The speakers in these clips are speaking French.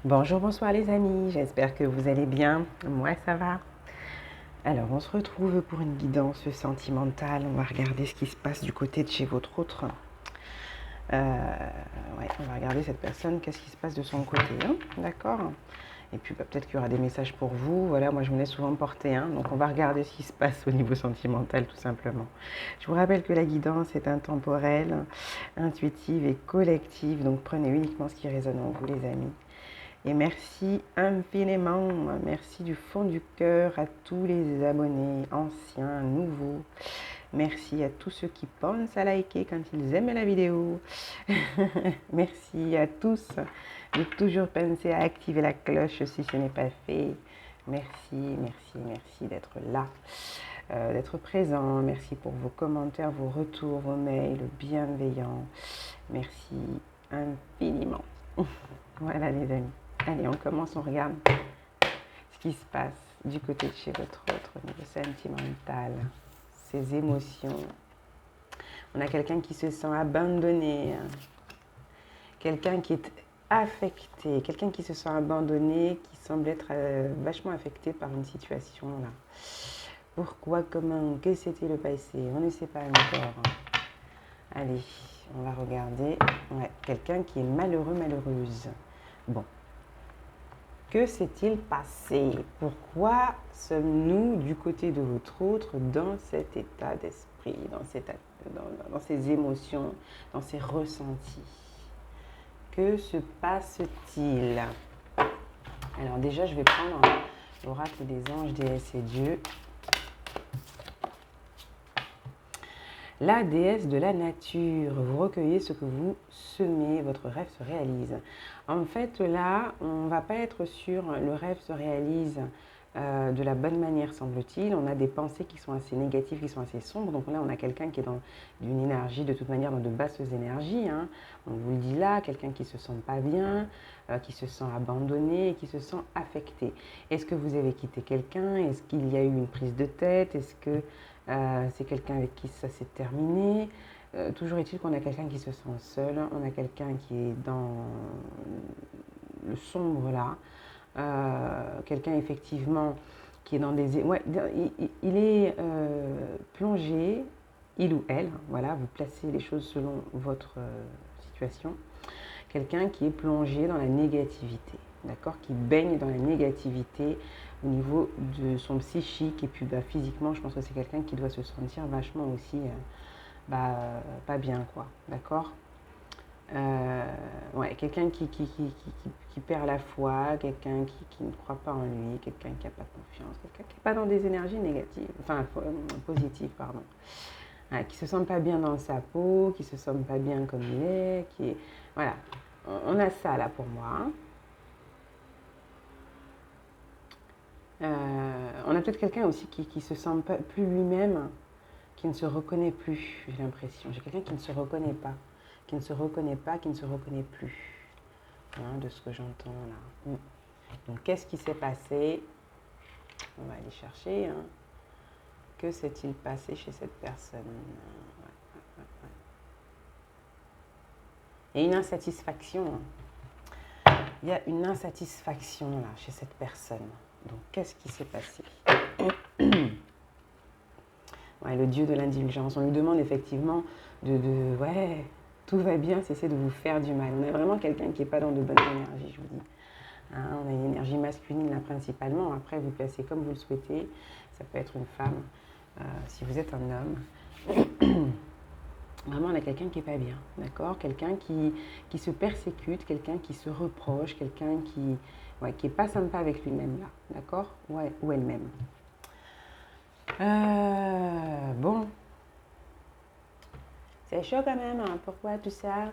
Bonjour, bonsoir les amis, j'espère que vous allez bien. Moi, ça va. Alors, on se retrouve pour une guidance sentimentale. On va regarder ce qui se passe du côté de chez votre autre. Ouais, on va regarder cette personne, qu'est-ce qui se passe de son côté, hein, d'accord. Et puis peut-être qu'il y aura des messages pour vous. Voilà, moi je me laisse souvent porter, hein, donc on va regarder ce qui se passe au niveau sentimental tout simplement. Je vous rappelle que la guidance est intemporelle, intuitive et collective, donc prenez uniquement ce qui résonne en vous les amis. Et merci infiniment, merci du fond du cœur à tous les abonnés, anciens, nouveaux. Merci à tous ceux qui pensent à liker quand ils aiment la vidéo. Merci à tous de toujours penser à activer la cloche si ce n'est pas fait. Merci, merci, merci d'être là, d'être présent. Merci pour vos commentaires, vos retours, vos mails bienveillants. Merci infiniment. Voilà les amis. Allez, on commence, on regarde ce qui se passe du côté de chez votre autre au niveau sentimental, ses émotions. On a quelqu'un qui se sent abandonné, quelqu'un qui est affecté, quelqu'un qui se sent abandonné, qui semble être vachement affecté par une situation là. Pourquoi, comment, que s'était le passé? On ne sait pas encore. Allez, on va regarder. Ouais, quelqu'un qui est malheureux, malheureuse. Bon. Que s'est-il passé? Pourquoi sommes-nous du côté de votre autre dans cet état d'esprit, dans ces émotions, dans ces ressentis? Que se passe-t-il? Alors déjà, je vais prendre l'oracle des anges, déesses et dieux. La déesse de la nature, vous recueillez ce que vous semez, votre rêve se réalise. En fait, là, on ne va pas être sur le rêve se réalise de la bonne manière, semble-t-il. On a des pensées qui sont assez négatives, qui sont assez sombres. Donc là, on a quelqu'un qui est dans une énergie, de toute manière, dans de basses énergies. Hein. On vous le dit là, quelqu'un qui ne se sent pas bien, qui se sent abandonné et qui se sent affecté. Est-ce que vous avez quitté quelqu'un? Est-ce qu'il y a eu une prise de tête? Est-ce que c'est quelqu'un avec qui ça s'est terminé? Toujours est-il qu'on a quelqu'un qui se sent seul, on a quelqu'un qui est dans le sombre là, quelqu'un effectivement qui est dans des... Ouais, il est plongé, il ou elle, voilà, vous placez les choses selon votre situation, quelqu'un qui est plongé dans la négativité, d'accord, qui baigne dans la négativité au niveau de son psychique et puis physiquement, je pense que c'est quelqu'un qui doit se sentir vachement aussi pas bien, quoi, d'accord. Ouais, quelqu'un qui perd la foi, quelqu'un qui ne croit pas en lui, quelqu'un qui n'a pas confiance, quelqu'un qui n'est pas dans des énergies négatives, enfin positives, pardon. Ouais, qui ne se sent pas bien dans sa peau, qui ne se sent pas bien comme il est, qui est... Voilà, on a ça là pour moi. Hein. On a peut-être quelqu'un aussi qui ne se sent pas, plus lui-même, qui ne se reconnaît plus, j'ai l'impression. J'ai quelqu'un qui ne se reconnaît pas, qui ne se reconnaît pas, qui ne se reconnaît plus, hein, de ce que j'entends là. Donc, qu'est-ce qui s'est passé? On va aller chercher. Hein. Que s'est-il passé chez cette personne? Il y a une insatisfaction. Hein. Il y a une insatisfaction là, chez cette personne. Donc, qu'est-ce qui s'est passé? Ouais, le dieu de l'indulgence. On lui demande effectivement ouais, tout va bien, cessez de vous faire du mal. On a vraiment quelqu'un qui n'est pas dans de bonnes énergies, je vous dis. Hein, on a une énergie masculine là principalement. Après, vous placez comme vous le souhaitez. Ça peut être une femme, si vous êtes un homme. Vraiment, on a quelqu'un qui n'est pas bien, d'accord? Quelqu'un qui se persécute, quelqu'un qui se reproche, quelqu'un qui n'est pas sympa avec lui-même là, d'accord? Ouais, ou elle-même. Bon, c'est chaud quand même, hein. Pourquoi tout ça?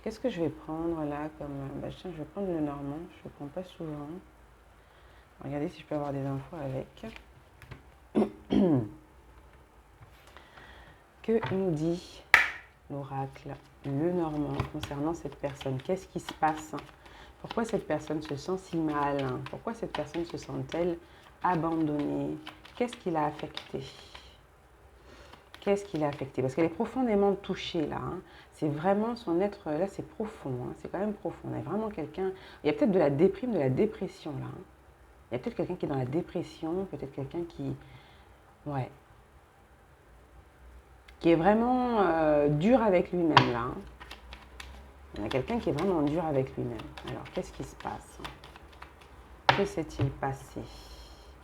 Qu'est-ce que je vais prendre là comme... tiens, je vais prendre le normand, je ne le prends pas souvent. Regardez si je peux avoir des infos avec. Que nous dit l'oracle, le normand, concernant cette personne? Qu'est-ce qui se passe? Pourquoi cette personne se sent si mal? Pourquoi cette personne se sent-elle abandonnée? Qu'est-ce qui l'a affectée? Qu'est-ce qui l'a affecté? Parce qu'elle est profondément touchée là, hein. C'est vraiment son être, là c'est profond, hein. C'est quand même profond. On a vraiment quelqu'un, il y a peut-être de la déprime, de la dépression là, hein. Il y a peut-être quelqu'un qui est dans la dépression, peut-être quelqu'un qui, ouais, qui est vraiment dur avec lui-même là, hein. Il y a quelqu'un qui est vraiment dur avec lui-même. Alors, qu'est-ce qui se passe? Que s'est-il passé?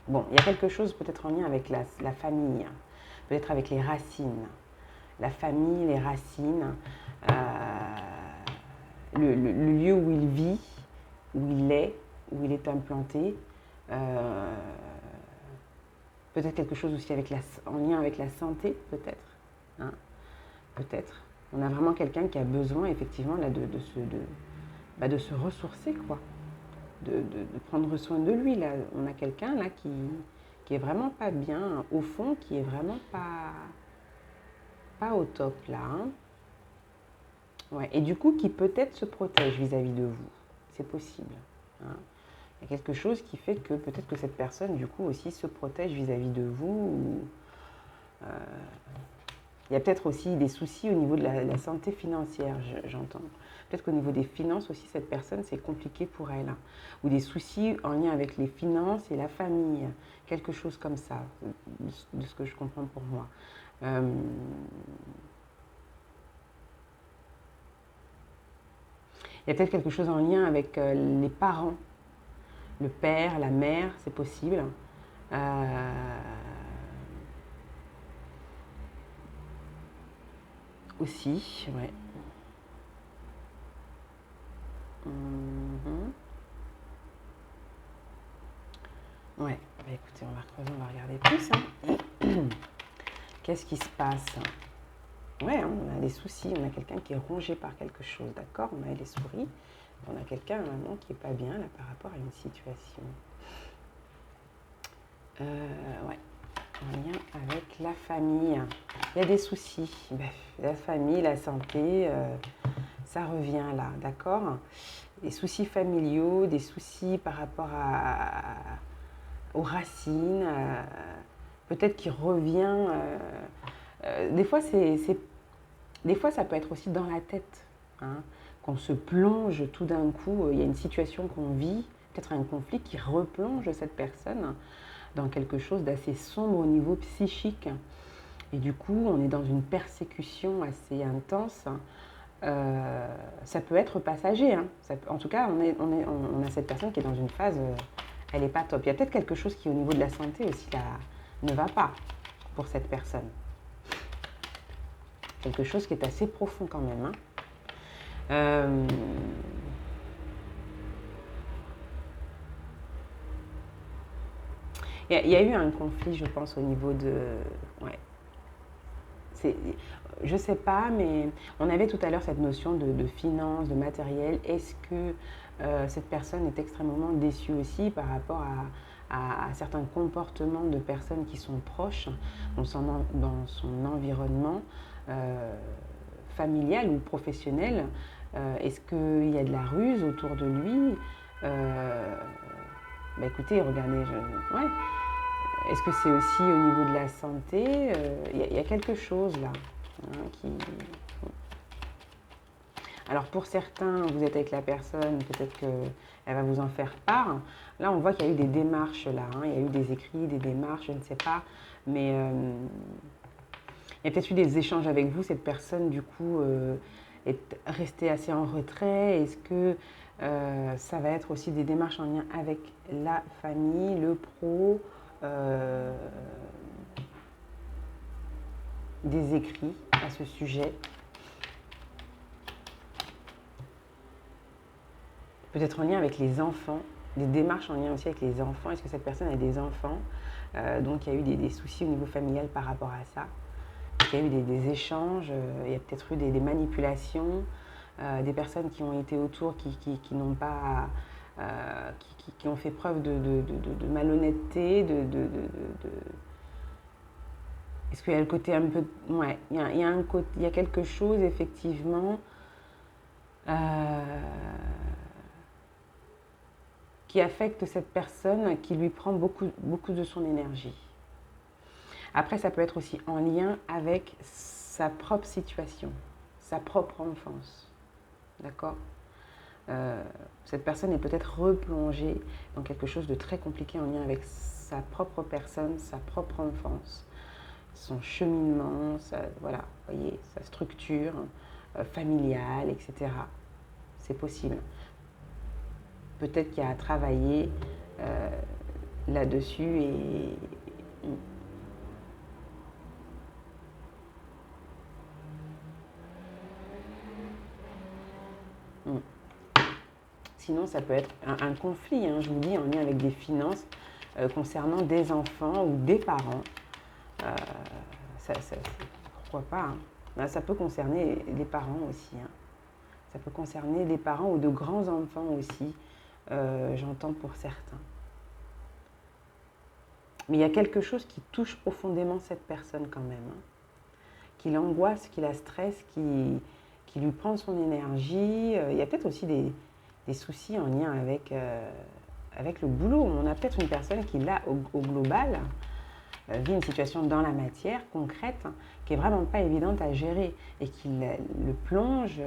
Bon, il y a quelque chose peut-être en lien avec la famille, peut-être avec les racines. La famille, les racines, le lieu où il vit, où il est implanté. Peut-être quelque chose aussi en lien avec la santé, peut-être, hein, peut-être. On a vraiment quelqu'un qui a besoin effectivement là, de se ressourcer, quoi. De prendre soin de lui. Là. On a quelqu'un là qui est vraiment pas bien, au fond, qui est vraiment pas au top là, hein. Ouais. Et du coup, qui peut-être se protège vis-à-vis de vous. C'est possible, hein. Il y a quelque chose qui fait que peut-être que cette personne, du coup, aussi se protège vis-à-vis de vous. Il y a peut-être aussi des soucis au niveau de la santé financière, j'entends. Peut-être qu'au niveau des finances aussi, cette personne, c'est compliqué pour elle, hein. Ou des soucis en lien avec les finances et la famille. Quelque chose comme ça, de ce que je comprends pour moi. Il y a peut-être quelque chose en lien avec les parents. Le père, la mère, c'est possible. Aussi, ouais. Mhm. Ouais, bah écoutez, on va creuser, on va regarder plus, hein. Qu'est-ce qui se passe? Ouais, hein, on a des soucis, on a quelqu'un qui est rongé par quelque chose, d'accord? On a les souris, on a quelqu'un vraiment qui est pas bien là par rapport à une situation. Ouais, en lien avec la famille. Il y a des soucis. Bref, la famille, la santé, ça revient là, d'accord? Des soucis familiaux, des soucis par rapport aux racines, peut-être qu'il revient. Des fois, des fois, ça peut être aussi dans la tête, hein, qu'on se plonge tout d'un coup. Il y a une situation qu'on vit, peut-être un conflit qui replonge cette personne dans quelque chose d'assez sombre au niveau psychique. Et du coup, on est dans une persécution assez intense. Ça peut être passager, hein. En tout cas, on a cette personne qui est dans une phase, elle n'est pas top. Il y a peut-être quelque chose qui, au niveau de la santé aussi, là, ne va pas pour cette personne. Quelque chose qui est assez profond quand même, hein. Il y a eu un conflit, je pense, au niveau de... Ouais. Je ne sais pas, mais on avait tout à l'heure cette notion de finance, de matériel. Est-ce que cette personne est extrêmement déçue aussi par rapport à certains comportements de personnes qui sont proches dans son environnement familial ou professionnel? Est-ce qu'il y a de la ruse autour de lui? Bah écoutez, regardez, ouais. Est-ce que c'est aussi au niveau de la santé? Il y a quelque chose là, hein, qui... Alors pour certains, vous êtes avec la personne, peut-être qu'elle va vous en faire part. Là, on voit qu'il y a eu des démarches là, hein. Il y a eu des écrits, des démarches, je ne sais pas. Mais il y a peut-être eu des échanges avec vous. Cette personne, du coup, est restée assez en retrait. Est-ce que ça va être aussi des démarches en lien avec la famille, le pro, des écrits à ce sujet? Peut-être en lien avec les enfants, des démarches en lien aussi avec les enfants. Est-ce que cette personne a des enfants? Donc il y a eu des soucis au niveau familial par rapport à ça. Il y a eu des échanges, il y a peut-être eu des manipulations, des personnes qui ont été autour qui n'ont pas... qui ont fait preuve de malhonnêteté, Est-ce qu'il y a le côté un peu... Ouais, il y a quelque chose, effectivement, qui affecte cette personne, qui lui prend beaucoup, beaucoup de son énergie. Après, ça peut être aussi en lien avec sa propre situation, sa propre enfance. D'accord? Cette personne est peut-être replongée dans quelque chose de très compliqué en lien avec sa propre personne, sa propre enfance, son cheminement, voilà, voyez, sa structure familiale, etc. C'est possible. Peut-être qu'il y a à travailler là-dessus et sinon, ça peut être un conflit, hein, je vous dis, en lien avec des finances concernant des enfants ou des parents. Pourquoi pas, hein. Ça peut concerner les parents aussi. Hein. Ça peut concerner des parents ou de grands enfants aussi, j'entends pour certains. Mais il y a quelque chose qui touche profondément cette personne quand même, hein, qui l'angoisse, qui la stresse, qui lui prend son énergie. Il y a peut-être aussi des soucis en lien avec le boulot. On a peut-être une personne qui, là, au global, vit une situation dans la matière concrète qui est vraiment pas évidente à gérer et qui le plonge.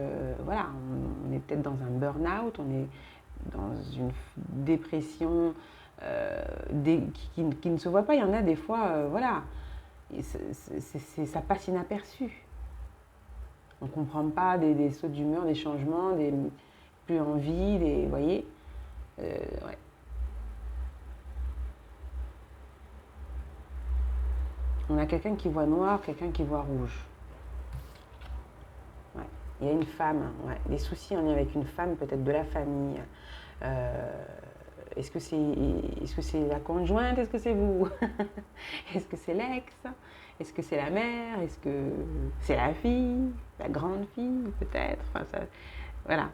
Voilà, on est peut-être dans un burn-out, on est dans une dépression qui ne se voit pas. Il y en a des fois, voilà, ça passe inaperçu. On ne comprend pas des sauts d'humeur, des changements, des plus envie, vous voyez, ouais. On a quelqu'un qui voit noir, quelqu'un qui voit rouge. Ouais. Il y a une femme, ouais. Des soucis en lien avec une femme, peut-être de la famille. Est-ce que c'est la conjointe? Est-ce que c'est vous? Est-ce que c'est l'ex? Est-ce que c'est la mère? Est-ce que c'est la fille? La grande fille, peut-être? Enfin, voilà.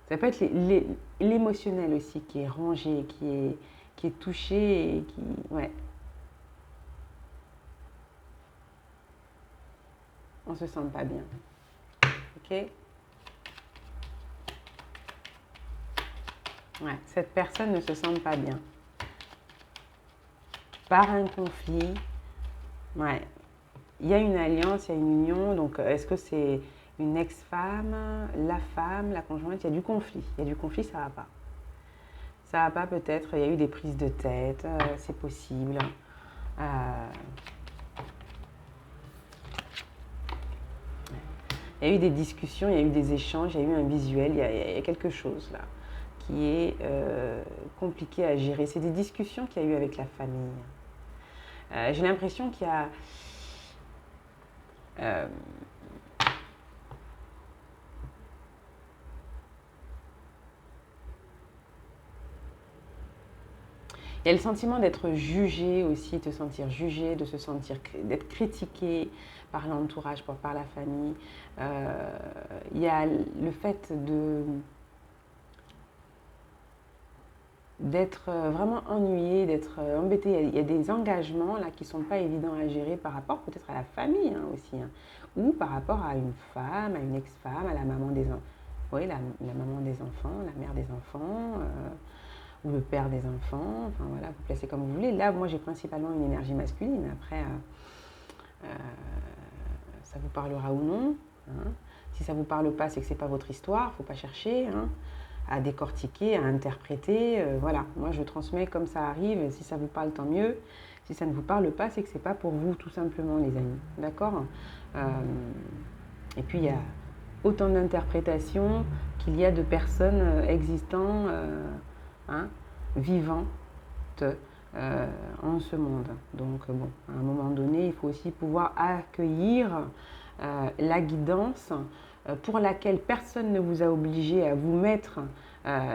Ça peut être l'émotionnel aussi qui est rongé, qui est touché et qui... Ouais. On se sent pas bien. Ok? Ouais, cette personne ne se sent pas bien. Par un conflit, ouais. Il y a une alliance, il y a une union, donc est-ce que c'est une ex-femme, la conjointe? Il y a du conflit. Il y a du conflit, ça va pas. Ça va pas peut-être, il y a eu des prises de tête, c'est possible. Il y a eu des discussions, il y a eu des échanges, il y a eu un visuel, il y a quelque chose là qui est compliqué à gérer. C'est des discussions qu'il y a eu avec la famille. J'ai l'impression qu'il y a... il y a le sentiment d'être jugé aussi, de se sentir jugé, d'être critiqué par l'entourage, par la famille. Il y a le fait d'être vraiment ennuyé, d'être embêté. Il y a des engagements là qui ne sont pas évidents à gérer par rapport peut-être à la famille hein, aussi, hein, ou par rapport à une femme, à une ex-femme, à la maman des enfants. Oui, la maman des enfants, la mère des enfants, ou le père des enfants. Enfin voilà, vous placez comme vous voulez. Là, moi, j'ai principalement une énergie masculine. Après, ça vous parlera ou non. Hein. Si ça ne vous parle pas, c'est que ce n'est pas votre histoire. Il ne faut pas chercher. Hein. À décortiquer, à interpréter. Voilà, moi je transmets comme ça arrive. Si ça vous parle, tant mieux. Si ça ne vous parle pas, c'est que ce n'est pas pour vous, tout simplement, les amis. D'accord Et puis, il y a autant d'interprétations qu'il y a de personnes existant, vivantes en ce monde. Donc, bon, à un moment donné, il faut aussi pouvoir accueillir la guidance pour laquelle personne ne vous a obligé à vous mettre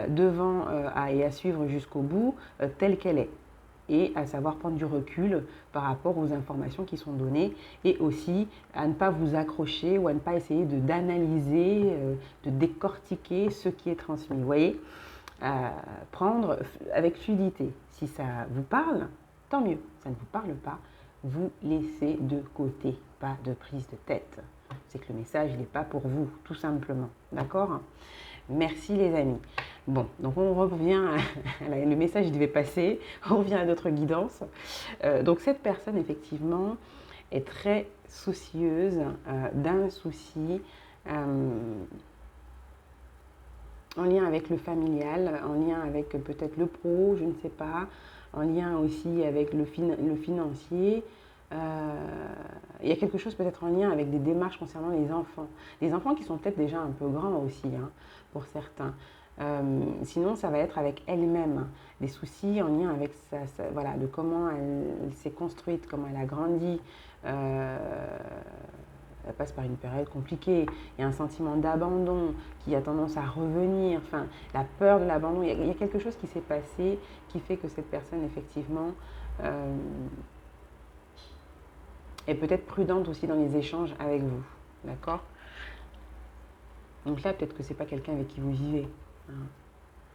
devant et à suivre jusqu'au bout telle qu'elle est. Et à savoir prendre du recul par rapport aux informations qui sont données et aussi à ne pas vous accrocher ou à ne pas essayer d'analyser, de décortiquer ce qui est transmis. Vous voyez, prendre avec fluidité. Si ça vous parle, tant mieux. Ça ne vous parle pas, vous laissez de côté, pas de prise de tête. C'est que le message, il n'est pas pour vous, tout simplement. D'accord? Merci les amis. Bon, donc on revient, le message devait passer, on revient à notre guidance. Donc cette personne, effectivement, est très soucieuse d'un souci en lien avec le familial, en lien avec peut-être le pro, je ne sais pas, en lien aussi avec le financier. Il y a quelque chose peut-être en lien avec des démarches concernant les enfants. Les enfants qui sont peut-être déjà un peu grands aussi, hein, pour certains. Sinon, ça va être avec elle-même, hein, des soucis en lien avec voilà, de comment elle s'est construite, comment elle a grandi. Elle passe par une période compliquée. Il y a un sentiment d'abandon qui a tendance à revenir. Enfin, la peur de l'abandon. Il y a quelque chose qui s'est passé qui fait que cette personne, effectivement, est peut-être prudente aussi dans les échanges avec vous. D'accord? Donc là, peut-être que ce n'est pas quelqu'un avec qui vous vivez. Hein.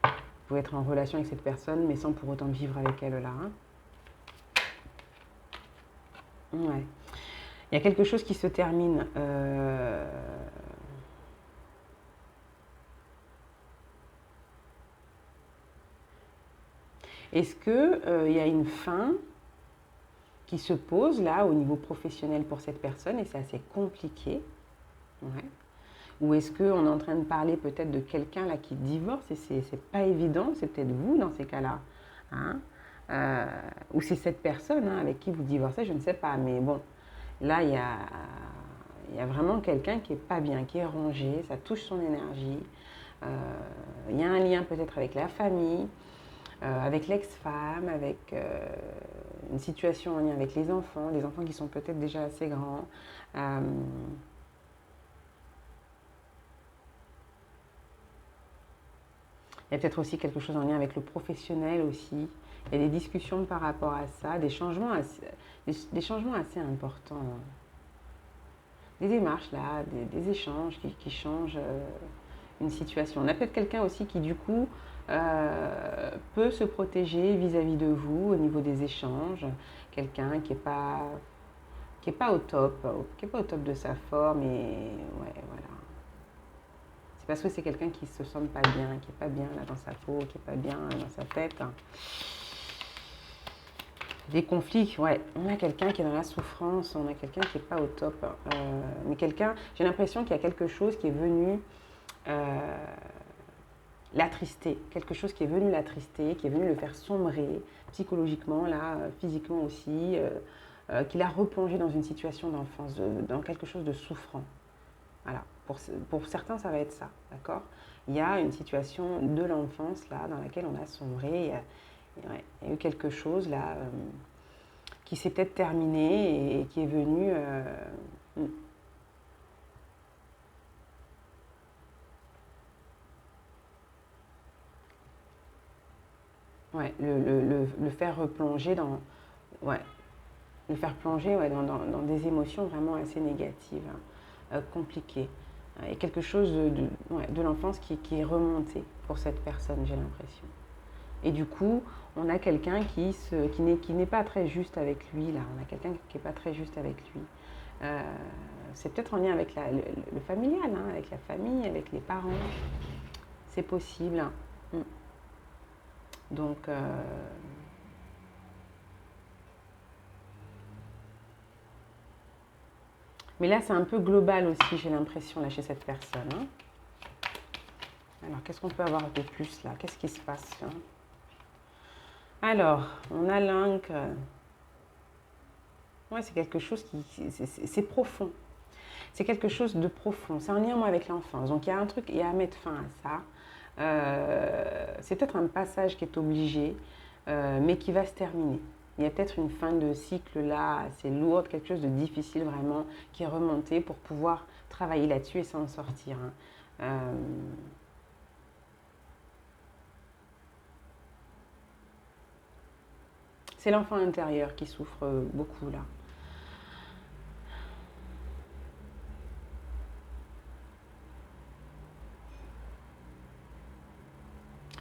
Vous pouvez être en relation avec cette personne, mais sans pour autant vivre avec elle là. Hein. Ouais. Il y a quelque chose qui se termine. Est-ce qu'il y a une fin qui se pose là au niveau professionnel pour cette personne et c'est assez compliqué? Ouais. Ou est-ce qu'on est en train de parler peut-être de quelqu'un là qui divorce et c'est pas évident, c'est peut-être vous dans ces cas-là, hein? Ou c'est cette personne hein, avec qui vous divorcez, je ne sais pas, mais bon, là il y a vraiment quelqu'un qui est pas bien, qui est rongé, ça touche son énergie, il y a un lien peut-être avec la famille, avec l'ex-femme, avec une situation en lien avec les enfants qui sont peut-être déjà assez grands. Il y a peut-être aussi quelque chose en lien avec le professionnel aussi. Il y a des discussions par rapport à ça, des changements assez importants. Des démarches là, des échanges qui changent une situation. On a peut-être quelqu'un aussi qui du coup peut se protéger vis-à-vis de vous au niveau des échanges. Quelqu'un qui est pas au top, de sa forme et ouais voilà. C'est parce que c'est quelqu'un qui se sent pas bien, qui est pas bien là dans sa peau, qui est pas bien dans sa tête. Hein. Des conflits, ouais. On a quelqu'un qui est dans la souffrance, on a quelqu'un qui n'est pas au top. Mais j'ai l'impression qu'il y a quelque chose qui est venu l'attrister, quelque chose qui est venu l'attrister, qui est venu le faire sombrer psychologiquement, là, physiquement aussi, qui l'a replongé dans une situation d'enfance, dans quelque chose de souffrant. Voilà. Pour certains, ça va être ça, d'accord? Il y a une situation de l'enfance, là, dans laquelle on a sombré. Il y a eu quelque chose, là, qui s'est peut-être terminé et qui est venu... ouais, le faire replonger dans... Ouais, le faire plonger ouais, dans des émotions vraiment assez négatives, hein, compliquées. Et quelque chose de l'enfance qui est remonté pour cette personne, j'ai l'impression. Et du coup, on a quelqu'un qui n'est pas très juste avec lui, là. On a quelqu'un qui n'est pas très juste avec lui. C'est peut-être en lien avec le familial, hein, avec la famille, avec les parents. C'est possible. Hein. Donc, mais là, c'est un peu global aussi, j'ai l'impression, là, chez cette personne. Hein. Alors, qu'est-ce qu'on peut avoir de plus, là? Qu'est-ce qui se passe hein? Alors, on a l'encre. Ouais, c'est quelque chose c'est profond. C'est quelque chose de profond. C'est en lien, moi, avec l'enfance. Donc, il y a un truc, il y a à mettre fin à ça. C'est peut-être un passage qui est obligé, mais qui va se terminer. Il y a peut-être une fin de cycle là, assez lourde, quelque chose de difficile vraiment, qui est remonté pour pouvoir travailler là-dessus et s'en sortir. Hein. C'est l'enfant intérieur qui souffre beaucoup là.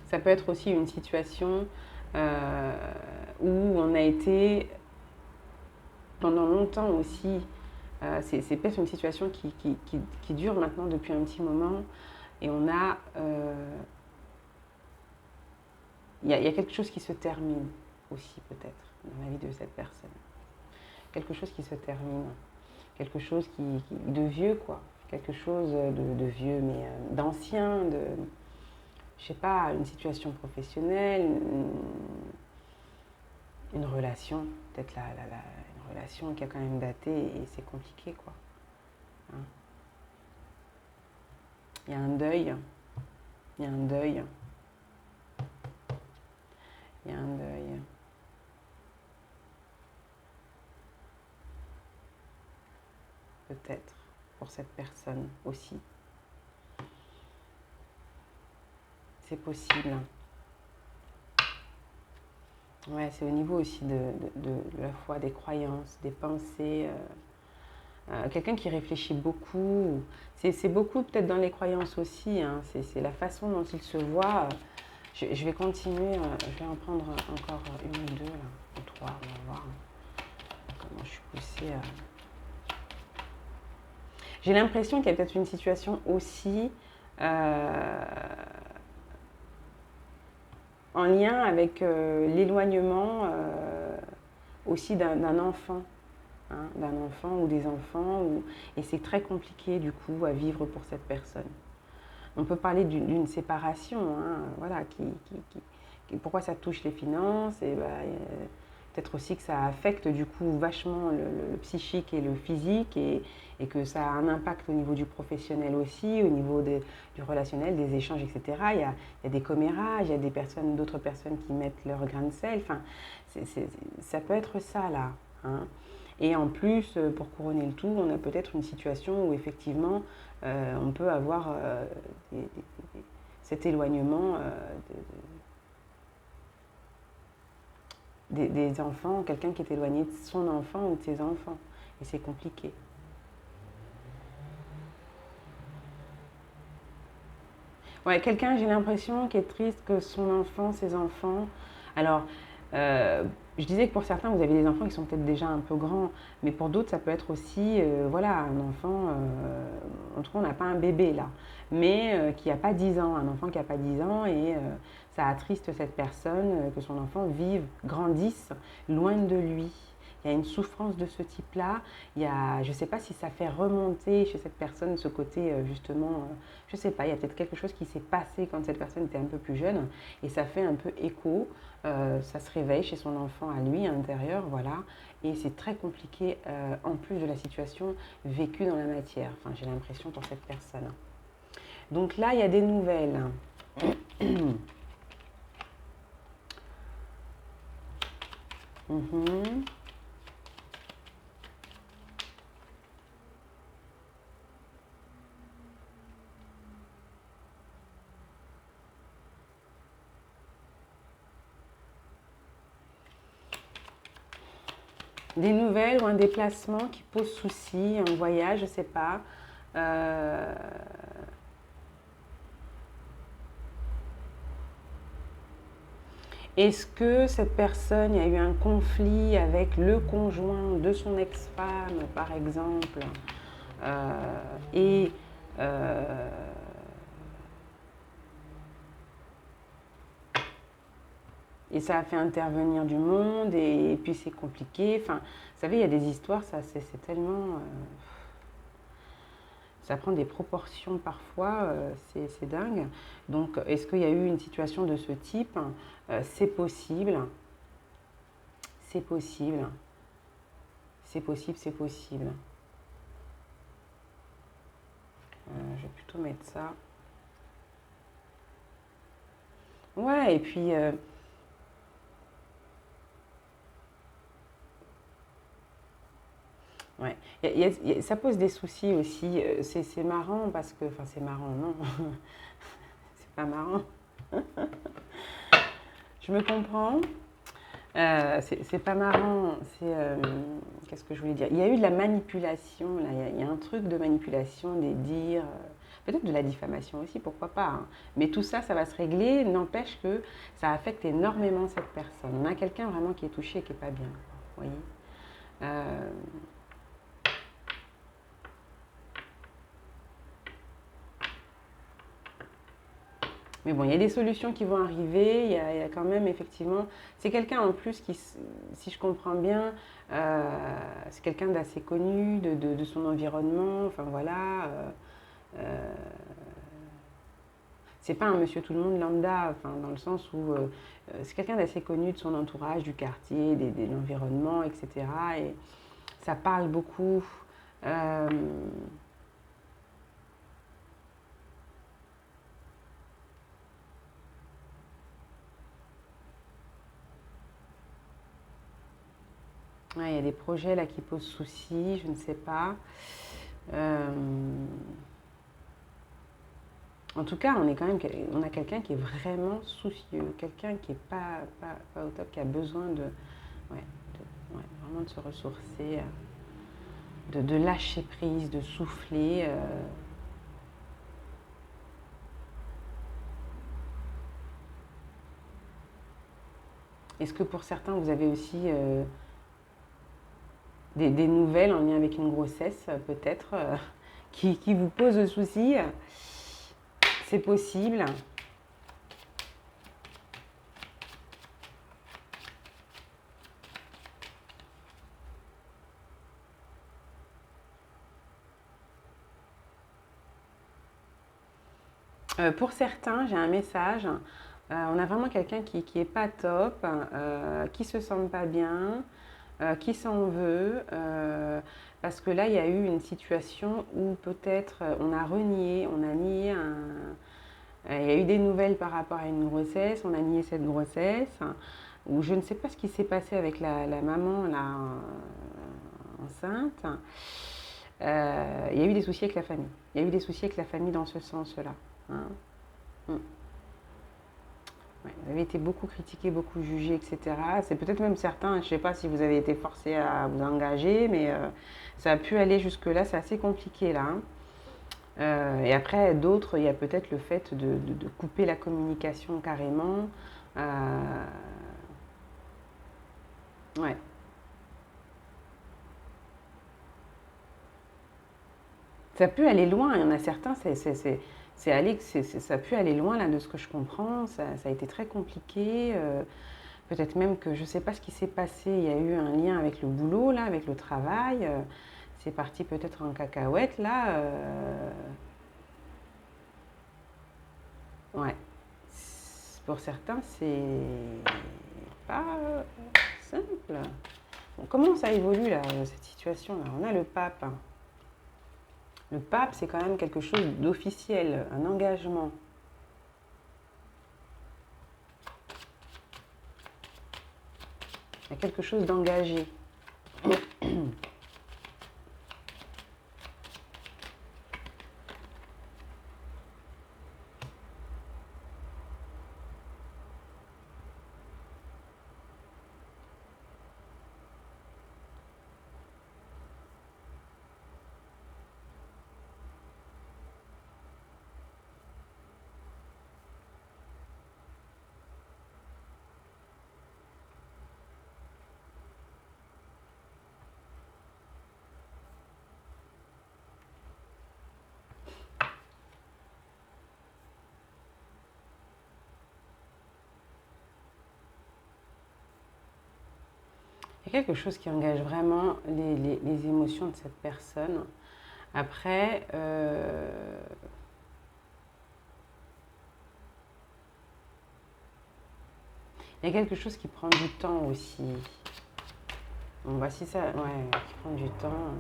Ça peut être aussi une situation où on a été pendant longtemps aussi, c'est peut-être une situation qui dure maintenant depuis un petit moment, et on a il y a quelque chose qui se termine aussi peut-être dans la vie de cette personne. Quelque chose qui se termine, quelque chose de vieux quoi, quelque chose de vieux mais d'ancien, je sais pas, une situation professionnelle, une relation, peut-être une relation qui a quand même daté et c'est compliqué quoi. Hein. Il y a un deuil, il y a un deuil, il y a un deuil. Peut-être pour cette personne aussi. C'est possible. Ouais, c'est au niveau aussi de la foi, des croyances, des pensées. Quelqu'un qui réfléchit beaucoup. C'est beaucoup peut-être dans les croyances aussi. Hein. C'est la façon dont il se voit. Je vais continuer. Je vais en prendre encore une ou deux, là, ou trois. On va voir comment je suis poussée. J'ai l'impression qu'il y a peut-être une situation aussi en lien avec l'éloignement aussi d'un enfant, hein, d'un enfant ou des enfants, et c'est très compliqué du coup à vivre pour cette personne. On peut parler d'une séparation, hein, voilà, pourquoi ça touche les finances, et peut-être aussi que ça affecte du coup vachement le psychique et le physique et que ça a un impact au niveau du professionnel aussi, au niveau du relationnel, des échanges, etc. Il y a des commérages, il y a d'autres personnes qui mettent leur grain de sel. Enfin, ça peut être ça là. Hein. Et en plus, pour couronner le tout, on a peut-être une situation où effectivement, on peut avoir cet éloignement des enfants, quelqu'un qui est éloigné de son enfant ou de ses enfants. Et c'est compliqué. Ouais, quelqu'un, j'ai l'impression, qui est triste que son enfant, ses enfants. Alors, je disais que pour certains, vous avez des enfants qui sont peut-être déjà un peu grands, mais pour d'autres, ça peut être aussi, voilà, un enfant, en tout cas, on n'a pas un bébé là, mais qui n'a pas 10 ans, un enfant qui n'a pas 10 ans, et ça attriste cette personne, que son enfant vive, grandisse loin de lui. Il y a une souffrance de ce type-là. Je ne sais pas si ça fait remonter chez cette personne ce côté justement, je ne sais pas, il y a peut-être quelque chose qui s'est passé quand cette personne était un peu plus jeune et ça fait un peu écho, ça se réveille chez son enfant à lui, à l'intérieur, voilà. Et c'est très compliqué en plus de la situation vécue dans la matière, enfin j'ai l'impression pour cette personne. Donc là, il y a des nouvelles. Mhm. Des nouvelles ou un déplacement qui pose souci, un voyage, je ne sais pas. Euh, Est-ce que cette personne, il y a eu un conflit avec le conjoint de son ex-femme, par exemple, et euh, et ça a fait intervenir du monde et puis c'est compliqué. Enfin, vous savez, il y a des histoires, ça c'est tellement, ça prend des proportions parfois, c'est dingue. Donc, est-ce qu'il y a eu une situation de ce type? C'est possible, c'est possible, c'est possible, c'est possible. Je vais plutôt mettre ça. Ouais, et puis ouais. Ça pose des soucis aussi. C'est marrant parce que, enfin, c'est marrant, non, c'est pas marrant. Je me comprends. C'est pas marrant. Qu'est-ce que je voulais dire? Il y a eu de la manipulation, là. Il y a un truc de manipulation, des dires, peut-être de la diffamation aussi, pourquoi pas. Hein. Mais tout ça, ça va se régler. N'empêche que ça affecte énormément cette personne. On a quelqu'un vraiment qui est touché et qui est pas bien. Vous voyez? Euh, Mais bon, il y a des solutions qui vont arriver. Il y a quand même, effectivement, c'est quelqu'un en plus qui, si je comprends bien, c'est quelqu'un d'assez connu, de son environnement. Enfin voilà. Euh, c'est pas un monsieur tout le monde lambda, enfin, dans le sens où c'est quelqu'un d'assez connu de son entourage, du quartier, de l'environnement, etc. Et ça parle beaucoup. Euh, ouais, il y a des projets là qui posent souci, je ne sais pas. Euh, En tout cas, on a quelqu'un qui est vraiment soucieux, quelqu'un qui n'est pas au top, qui a besoin ouais, ouais, vraiment de se ressourcer, de lâcher prise, de souffler. Est-ce que pour certains, vous avez aussi des nouvelles en lien avec une grossesse, peut-être, qui vous posent souci? C'est possible. Pour certains, j'ai un message. On a vraiment quelqu'un qui est pas top, qui se sent pas bien, qui s'en veut, parce que là, il y a eu une situation où peut-être on a renié, on a nié il y a eu des nouvelles par rapport à une grossesse, on a nié cette grossesse, ou je ne sais pas ce qui s'est passé avec la maman là, enceinte. Il y a eu des soucis avec la famille. Il y a eu des soucis avec la famille dans ce sens-là. Hein. Mm. Ouais, vous avez été beaucoup critiqué, beaucoup jugé, etc. C'est peut-être même certains, je ne sais pas si vous avez été forcé à vous engager, mais ça a pu aller jusque-là, c'est assez compliqué là. Hein. Et après, d'autres, il y a peut-être le fait de couper la communication carrément. Ouais, ça peut aller loin. Il y en a certains, ça a pu aller loin là de ce que je comprends. Ça a été très compliqué. Peut-être même que je ne sais pas ce qui s'est passé. Il y a eu un lien avec le boulot là, avec le travail. C'est parti peut-être en cacahuète là. Ouais. Pour certains, c'est pas simple. Bon, comment ça évolue là, cette situation-là? On a le pape. Hein. Le pape, c'est quand même quelque chose d'officiel, un engagement. Il y a quelque chose d'engagé. Il y a quelque chose qui engage vraiment les émotions de cette personne. Après, il y a quelque chose qui prend du temps aussi. Bon, bah, si ça, ouais, qui prend du temps.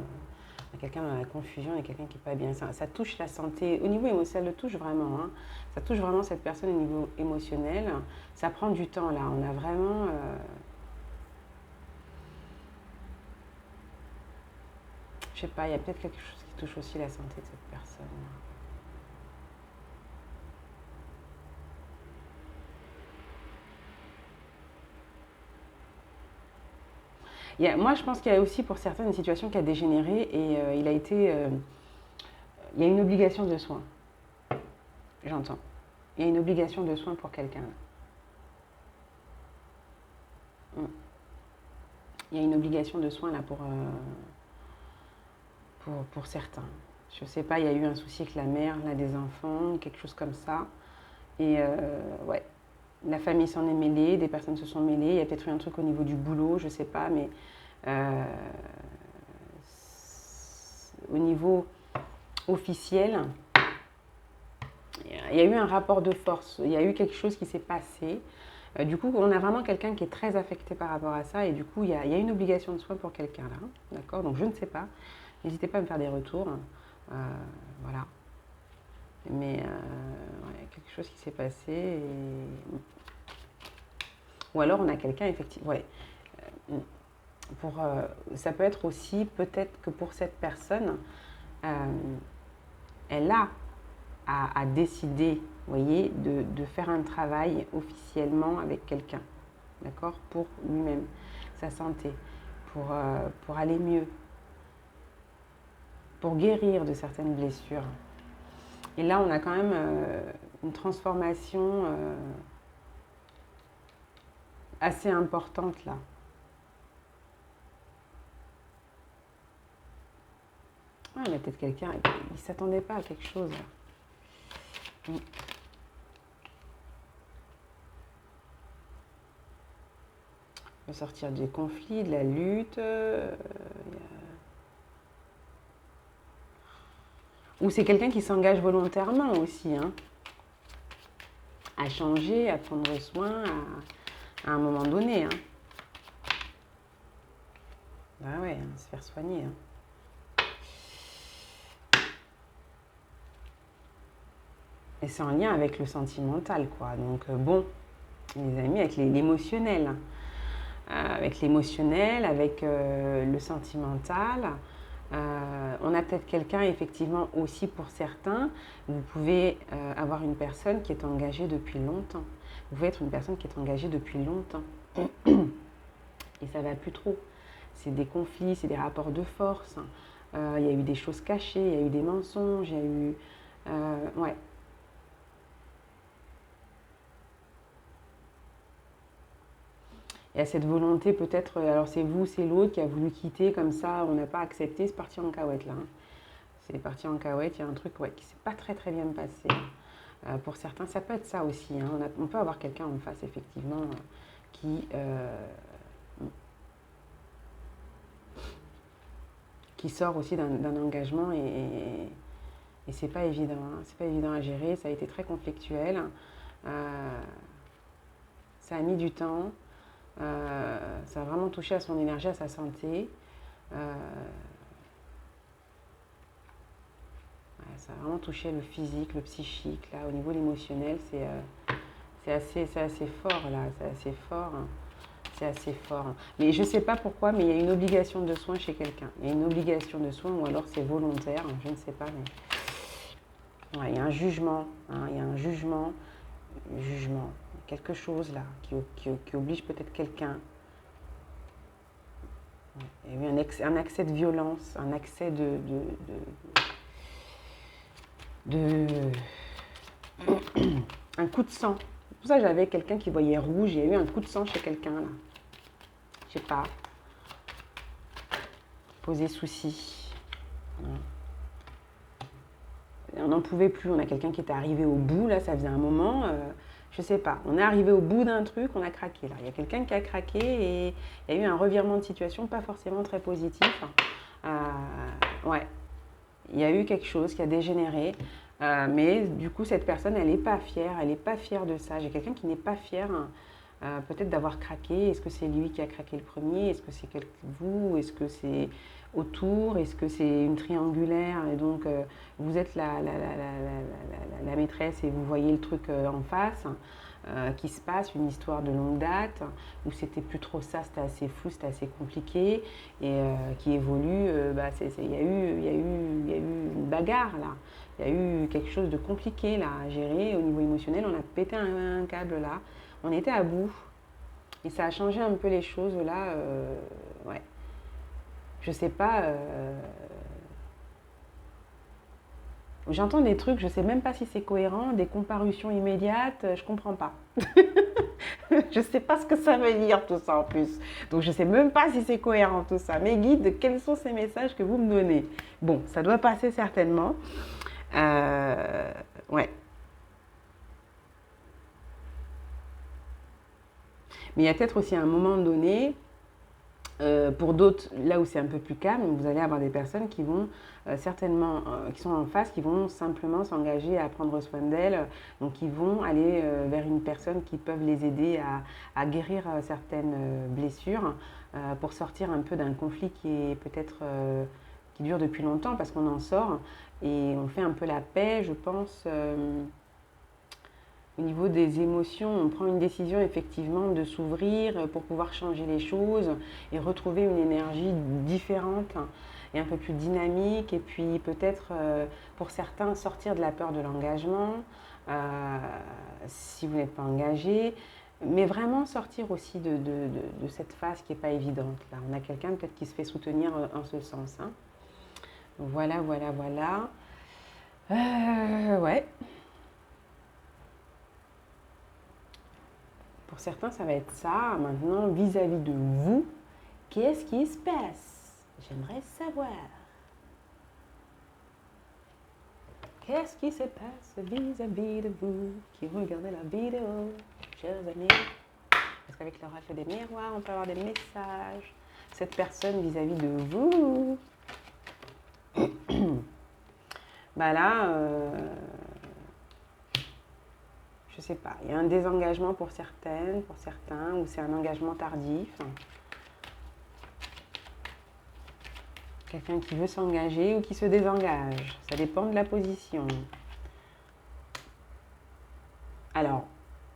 Il y a quelqu'un dans la confusion, il y a quelqu'un qui n'est pas bien. Ça touche la santé. Au niveau émotionnel, ça le touche vraiment. Hein. Ça touche vraiment cette personne au niveau émotionnel. Ça prend du temps là. On a vraiment. Je sais pas, il y a peut-être quelque chose qui touche aussi la santé de cette personne. Moi, je pense qu'il y a aussi pour certains une situation qui a dégénéré et il y a une obligation de soins. J'entends. Il y a une obligation de soins pour quelqu'un. Mm. Il y a une obligation de soins là pour certains. Je sais pas, il y a eu un souci avec la mère, là, des enfants, quelque chose comme ça. Et ouais, la famille s'en est mêlée, des personnes se sont mêlées. Il y a peut-être eu un truc au niveau du boulot, je sais pas, mais euh, au niveau officiel, il y a eu un rapport de force. Il y a eu quelque chose qui s'est passé. Du coup, on a vraiment quelqu'un qui est très affecté par rapport à ça. Et du coup, il y a une obligation de soin pour quelqu'un là. D'accord? Donc, je ne sais pas. N'hésitez pas à me faire des retours. Voilà. Mais ouais, quelque chose qui s'est passé. Ou alors, on a quelqu'un, effectivement. Ouais. Pour, ça peut être aussi, peut-être que pour cette personne, elle a décidé, vous voyez, de faire un travail officiellement avec quelqu'un, d'accord, pour lui-même, sa santé, pour aller mieux, pour guérir de certaines blessures. Et là, on a quand même une transformation assez importante là. Ah, il y a peut-être quelqu'un, il ne s'attendait pas à quelque chose. On peut sortir du conflit, de la lutte. Ou c'est quelqu'un qui s'engage volontairement aussi, hein, à changer, à prendre soin à un moment donné. Hein. Ah ouais, hein, se faire soigner. Hein. Et c'est en lien avec le sentimental, quoi. Donc bon, les amis, avec l'émotionnel. Avec l'émotionnel, avec le sentimental. On a peut-être quelqu'un, effectivement, aussi pour certains. Vous pouvez avoir une personne qui est engagée depuis longtemps. Vous pouvez être une personne qui est engagée depuis longtemps. Et ça ne va plus trop. C'est des conflits, c'est des rapports de force. Il y a eu des choses cachées, il y a eu des mensonges, il y a eu... ouais. Il y a cette volonté peut-être, alors c'est vous, c'est l'autre qui a voulu quitter comme ça, on n'a pas accepté, c'est parti en cahuète là. Hein. C'est parti en cahuète, il y a un truc ouais, qui ne s'est pas très très bien passé. Pour certains, ça peut être ça aussi. Hein. On peut avoir quelqu'un en face effectivement qui sort aussi d'un engagement et c'est pas évident. Hein. C'est pas évident à gérer, ça a été très conflictuel. Ça a mis du temps. Ça a vraiment touché à son énergie, à sa santé. Ça a vraiment touché le physique, le psychique. Là, au niveau émotionnel, c'est assez fort. Là, c'est assez fort. Hein. C'est assez fort. Hein. Mais je ne sais pas pourquoi, mais il y a une obligation de soin chez quelqu'un. Il y a une obligation de soin ou alors c'est volontaire. Je ne sais pas. Mais... ouais, il y a un jugement. Hein, il y a un jugement. Quelque chose là qui oblige peut-être quelqu'un. Il y a eu un accès de violence, un accès un coup de sang. C'est pour ça que j'avais quelqu'un qui voyait rouge. Il y a eu un coup de sang chez quelqu'un là. Je sais pas. Poser souci. On n'en pouvait plus. On a quelqu'un qui était arrivé au bout là. Ça faisait un moment. Je sais pas. On est arrivé au bout d'un truc. On a craqué là. Il y a quelqu'un qui a craqué et il y a eu un revirement de situation pas forcément très positif. Ouais. Il y a eu quelque chose qui a dégénéré. Mais du coup, cette personne, elle n'est pas fière. Elle n'est pas fière de ça. J'ai quelqu'un qui n'est pas fier peut-être d'avoir craqué. Est-ce que c'est lui qui a craqué le premier? Est-ce que c'est vous? Est-ce que c'est autour? Est-ce que c'est une triangulaire? Et donc, vous êtes la maîtresse et vous voyez le truc en face qui se passe, une histoire de longue date, où c'était plus trop ça, c'était assez flou, c'était assez compliqué, et qui évolue, il y a eu une bagarre là. Il y a eu quelque chose de compliqué là à gérer au niveau émotionnel. On a pété un câble là. On était à bout. Et ça a changé un peu les choses là. Ouais. Je sais pas. J'entends des trucs, je sais même pas si c'est cohérent, des comparutions immédiates, je comprends pas. Je sais pas ce que ça veut dire tout ça en plus. Donc je sais même pas si c'est cohérent tout ça. Mes guides, quels sont ces messages que vous me donnez? Bon, ça doit passer certainement. Ouais. Mais il y a peut-être aussi un moment donné, pour d'autres, là où c'est un peu plus calme, vous allez avoir des personnes qui vont certainement, qui sont en face, qui vont simplement s'engager à prendre soin d'elles, donc qui vont aller vers une personne qui peuvent les aider à guérir certaines blessures pour sortir un peu d'un conflit qui est peut-être qui dure depuis longtemps parce qu'on en sort et on fait un peu la paix, je pense. Au niveau des émotions, on prend une décision effectivement de s'ouvrir pour pouvoir changer les choses et retrouver une énergie différente et un peu plus dynamique. Et puis peut-être pour certains sortir de la peur de l'engagement si vous n'êtes pas engagé. Mais vraiment sortir aussi de cette phase qui n'est pas évidente. Là, on a quelqu'un peut-être qui se fait soutenir en ce sens. Hein. Voilà, voilà, voilà. Ouais. Pour certains, ça va être ça. Maintenant, vis-à-vis de vous, qu'est-ce qui se passe? J'aimerais savoir. Qu'est-ce qui se passe vis-à-vis de vous qui regardez la vidéo, chers amis? Parce qu'avec le reflet des miroirs, on peut avoir des messages. Cette personne vis-à-vis de vous. Bah là, je sais pas, il y a un désengagement pour certaines, pour certains, ou c'est un engagement tardif. Quelqu'un qui veut s'engager ou qui se désengage. Ça dépend de la position. Alors,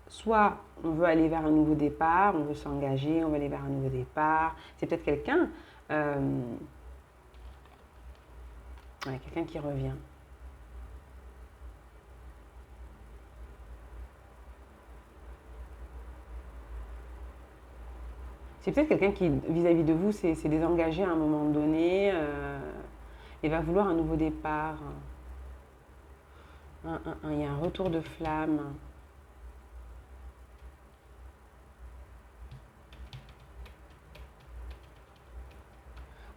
soit on veut aller vers un nouveau départ, on veut s'engager, on veut aller vers un nouveau départ. C'est peut-être quelqu'un quelqu'un qui revient. C'est peut-être quelqu'un qui, vis-à-vis de vous, s'est désengagé à un moment donné et va vouloir un nouveau départ. Il y a un retour de flamme.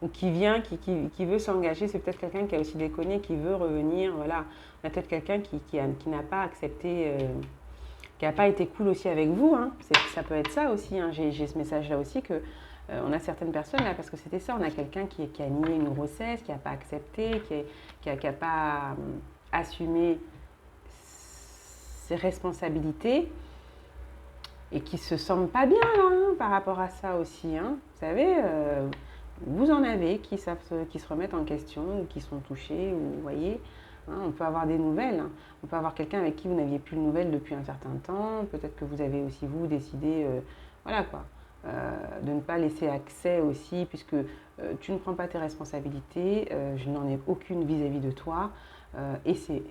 Ou qui vient, qui veut s'engager, c'est peut-être quelqu'un qui a aussi déconné, qui veut revenir. Voilà. On a peut-être quelqu'un qui n'a pas accepté, qui n'a pas été cool aussi avec vous. Hein. Ça peut être ça aussi. Hein. J'ai ce message-là aussi que on a certaines personnes là, parce que c'était ça, on a quelqu'un qui a nié une grossesse, qui n'a pas accepté, qui n'a pas assumé ses responsabilités et qui se sentent pas bien là, hein, par rapport à ça aussi. Hein. Vous savez, vous en avez qui se remettent en question ou qui sont touchés, ou vous voyez. Hein, on peut avoir des nouvelles. Hein. On peut avoir quelqu'un avec qui vous n'aviez plus de nouvelles depuis un certain temps. Peut-être que vous avez aussi, vous, décidé, voilà quoi, de ne pas laisser accès aussi, puisque tu ne prends pas tes responsabilités, je n'en ai aucune vis-à-vis de toi, et c'est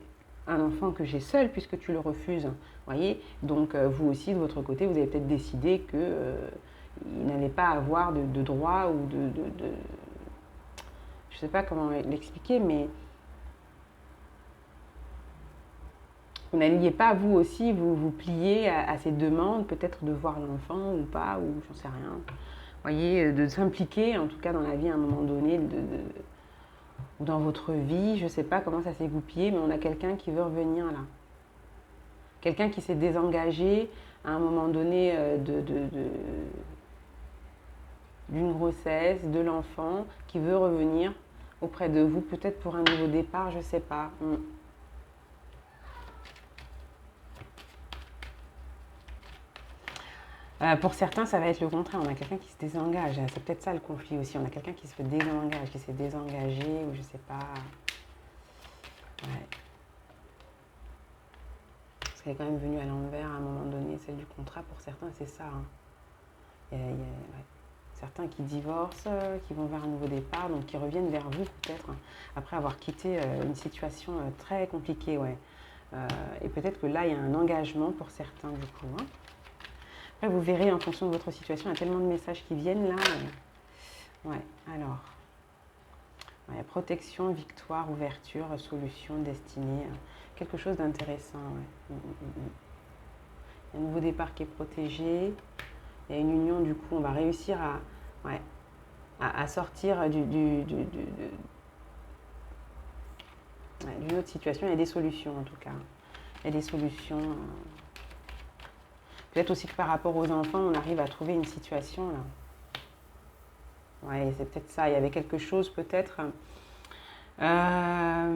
un enfant que j'ai seul puisque tu le refuses, voyez. Donc vous aussi, de votre côté, vous avez peut-être décidé que il n'allait pas avoir de droit ou je ne sais pas comment l'expliquer, mais vous n'alliez pas, vous aussi, vous plier à ces demandes, peut-être de voir l'enfant ou pas, ou j'en sais rien. Vous voyez, de s'impliquer, en tout cas dans la vie à un moment donné, ou dans votre vie, je ne sais pas comment ça s'est goupillé, mais on a quelqu'un qui veut revenir là. Quelqu'un qui s'est désengagé à un moment donné d'une grossesse, de l'enfant, qui veut revenir auprès de vous, peut-être pour un nouveau départ, je ne sais pas. Pour certains, ça va être le contraire. On a quelqu'un qui se désengage. C'est peut-être ça le conflit aussi. On a quelqu'un qui se désengage, qui s'est désengagé, ou je sais pas. Ouais. Parce qu'elle est quand même venue à l'envers à un moment donné, celle du contrat. Pour certains, c'est ça. Hein. Il y a certains qui divorcent, qui vont vers un nouveau départ, donc qui reviennent vers vous peut-être, hein, après avoir quitté une situation très compliquée. Ouais. Et peut-être que là, il y a un engagement pour certains du coup. Hein. Après, vous verrez en fonction de votre situation, il y a tellement de messages qui viennent là. Ouais, alors. Ouais, protection, victoire, ouverture, solution, destinée. Quelque chose d'intéressant. Ouais. Il y a un nouveau départ qui est protégé. Il y a une union, du coup, on va réussir à sortir d'une autre situation. Il y a des solutions, en tout cas. Il y a des solutions. Peut-être aussi que par rapport aux enfants, on arrive à trouver une situation là. Ouais, c'est peut-être ça. Il y avait quelque chose peut-être. Un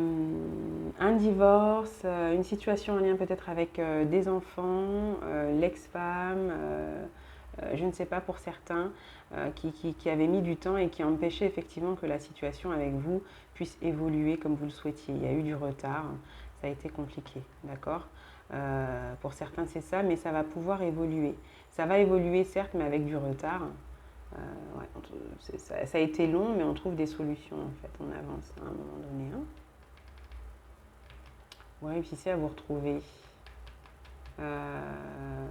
divorce, une situation en lien peut-être avec des enfants, l'ex-femme, je ne sais pas pour certains, qui avaient mis du temps et qui empêchaient effectivement que la situation avec vous puisse évoluer comme vous le souhaitiez. Il y a eu du retard, ça a été compliqué, d'accord. Pour certains c'est ça, mais ça va pouvoir évoluer. Ça va évoluer certes, mais avec du retard. Ouais, ça a été long, mais on trouve des solutions en fait. On avance à un moment donné. Hein. Ouais, et puis c'est à vous retrouver. Euh,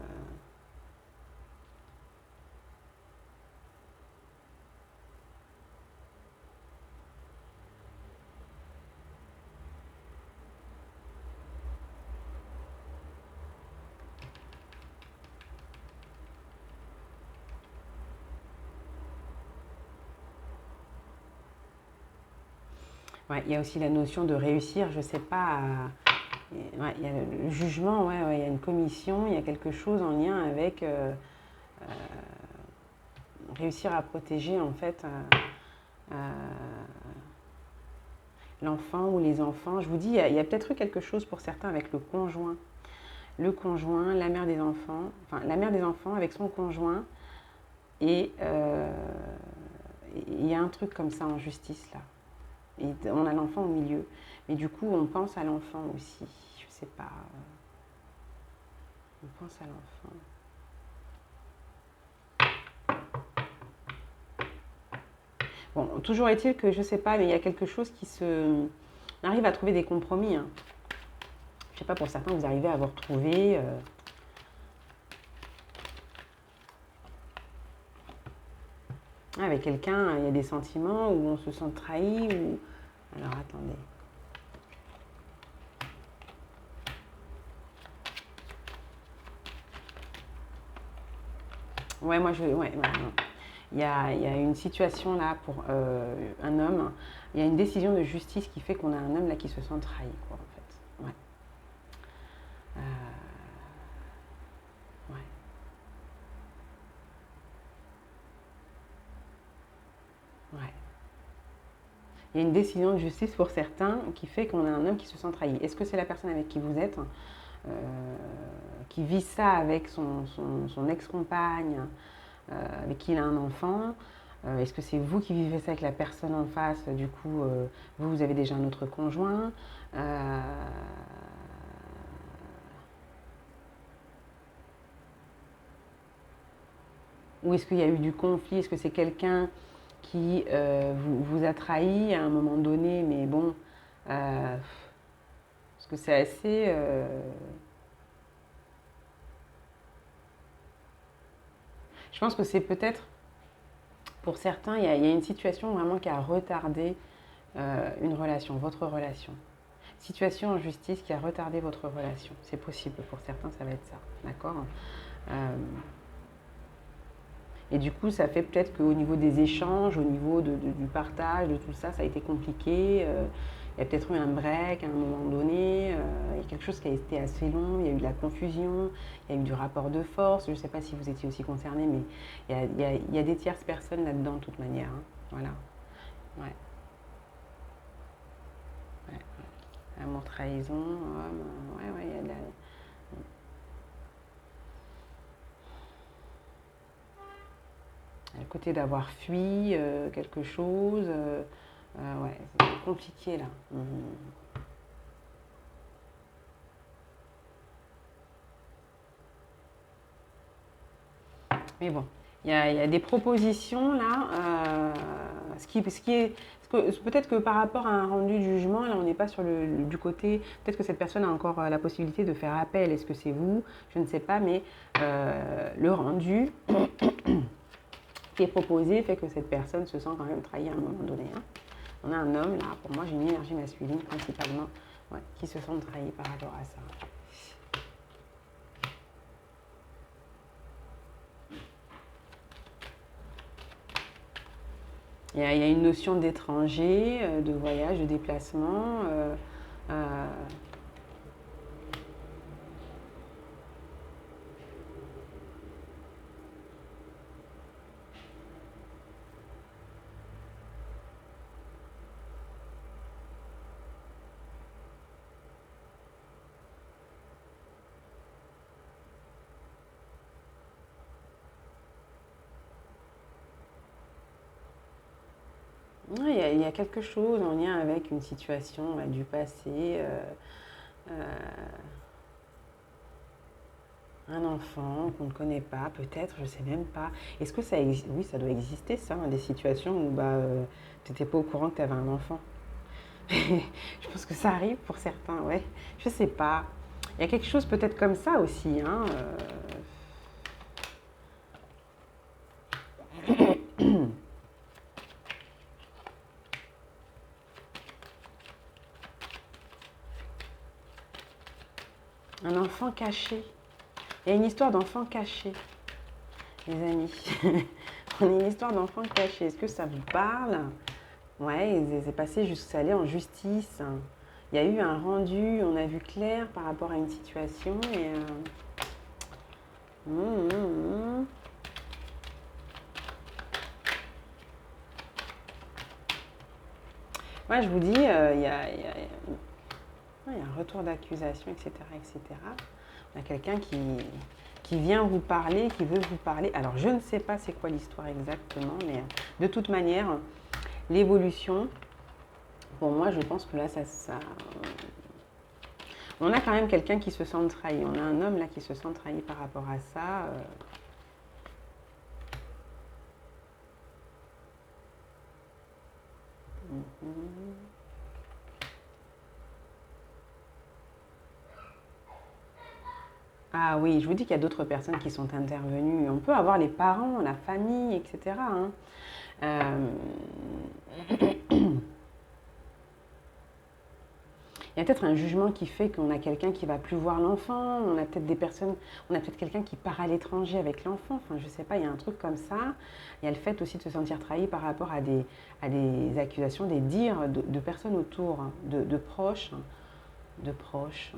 Ouais, il y a aussi la notion de réussir, je ne sais pas. Ouais, il y a le jugement, ouais, il y a une commission, il y a quelque chose en lien avec réussir à protéger en fait l'enfant ou les enfants. Je vous dis, il y a peut-être eu quelque chose pour certains avec le conjoint. Le conjoint, la mère des enfants, enfin la mère des enfants avec son conjoint. Et il y a un truc comme ça en justice là. Et on a l'enfant au milieu. Mais du coup, on pense à l'enfant aussi. Je sais pas. On pense à l'enfant. Bon, toujours est-il que je sais pas, mais il y a quelque chose qui se. On arrive à trouver des compromis. Hein. Je sais pas, pour certains, vous arrivez à vous retrouver. Avec quelqu'un, il y a des sentiments où on se sent trahi. Ou... Alors attendez. Ouais, moi je. Ouais, non. Il y a une situation là pour un homme. Il y a une décision de justice qui fait qu'on a un homme là qui se sent trahi, quoi, en fait. Ouais. Ouais. Ouais. Il y a une décision de justice pour certains qui fait qu'on a un homme qui se sent trahi. Est-ce que c'est la personne avec qui vous êtes qui vit ça avec son ex-compagne, avec qui il a un enfant? Est-ce que c'est vous qui vivez ça avec la personne en face? Du coup, vous avez déjà un autre conjoint. Ou est-ce qu'il y a eu du conflit? Est-ce que c'est quelqu'un qui vous a trahi à un moment donné? Mais bon, parce que c'est assez... Je pense que c'est peut-être, pour certains, il y a une situation vraiment qui a retardé une relation, votre relation. Situation en justice qui a retardé votre relation. C'est possible, pour certains, ça va être ça. D'accord. Et du coup, ça fait peut-être qu'au niveau des échanges, au niveau du partage, de tout ça, ça a été compliqué. Il y a peut-être eu un break à un moment donné. Il y a quelque chose qui a été assez long. Il y a eu de la confusion. Il y a eu du rapport de force. Je ne sais pas si vous étiez aussi concerné, mais il y a des tierces personnes là-dedans, de toute manière. Hein. Voilà. Ouais. Ouais. Amour, trahison. Ouais, il y a de la... Le côté d'avoir fui quelque chose, ouais, c'est compliqué là. Mais bon, il y a des propositions là. Peut-être que par rapport à un rendu de jugement, là on n'est pas sur du côté. Peut-être que cette personne a encore la possibilité de faire appel. Est-ce que c'est vous? Je ne sais pas, mais le rendu qui est proposé fait que cette personne se sent quand même trahie à un moment donné. Hein. On a un homme, là, pour moi, j'ai une énergie masculine principalement, ouais, qui se sent trahi par rapport à ça. Il y a une notion d'étranger, de voyage, de déplacement. Ouais, il y a quelque chose en lien avec une situation du passé, euh, un enfant qu'on ne connaît pas, peut-être, je ne sais même pas. Est-ce que ça existe? Oui, ça doit exister, ça, hein, des situations où tu n'étais pas au courant que tu avais un enfant. Je pense que ça arrive pour certains, ouais. Je sais pas. Il y a quelque chose peut-être comme ça aussi, hein. Un enfant caché. Il y a une histoire d'enfant caché, les amis. On a une histoire d'enfant caché. Est-ce que ça vous parle? Ouais, c'est passé jusqu'à aller en justice. Il y a eu un rendu, on a vu clair par rapport à une situation et hum, hum, hum. Moi, je vous dis, il y a un retour d'accusation, etc., etc. On a quelqu'un qui vient vous parler, qui veut vous parler. Alors, je ne sais pas c'est quoi l'histoire exactement, mais de toute manière, l'évolution, pour moi, je pense que là, on a quand même quelqu'un qui se sent trahi. On a un homme là qui se sent trahi par rapport à ça. Ah oui, je vous dis qu'il y a d'autres personnes qui sont intervenues. On peut avoir les parents, la famille, etc., hein. Euh, Il y a peut-être un jugement qui fait qu'on a quelqu'un qui va plus voir l'enfant, on a peut-être des personnes, on a peut-être quelqu'un qui part à l'étranger avec l'enfant, enfin je sais pas, il y a un truc comme ça. Il y a le fait aussi de se sentir trahi par rapport à des accusations, des dires de personnes autour, hein, de proches, de proches,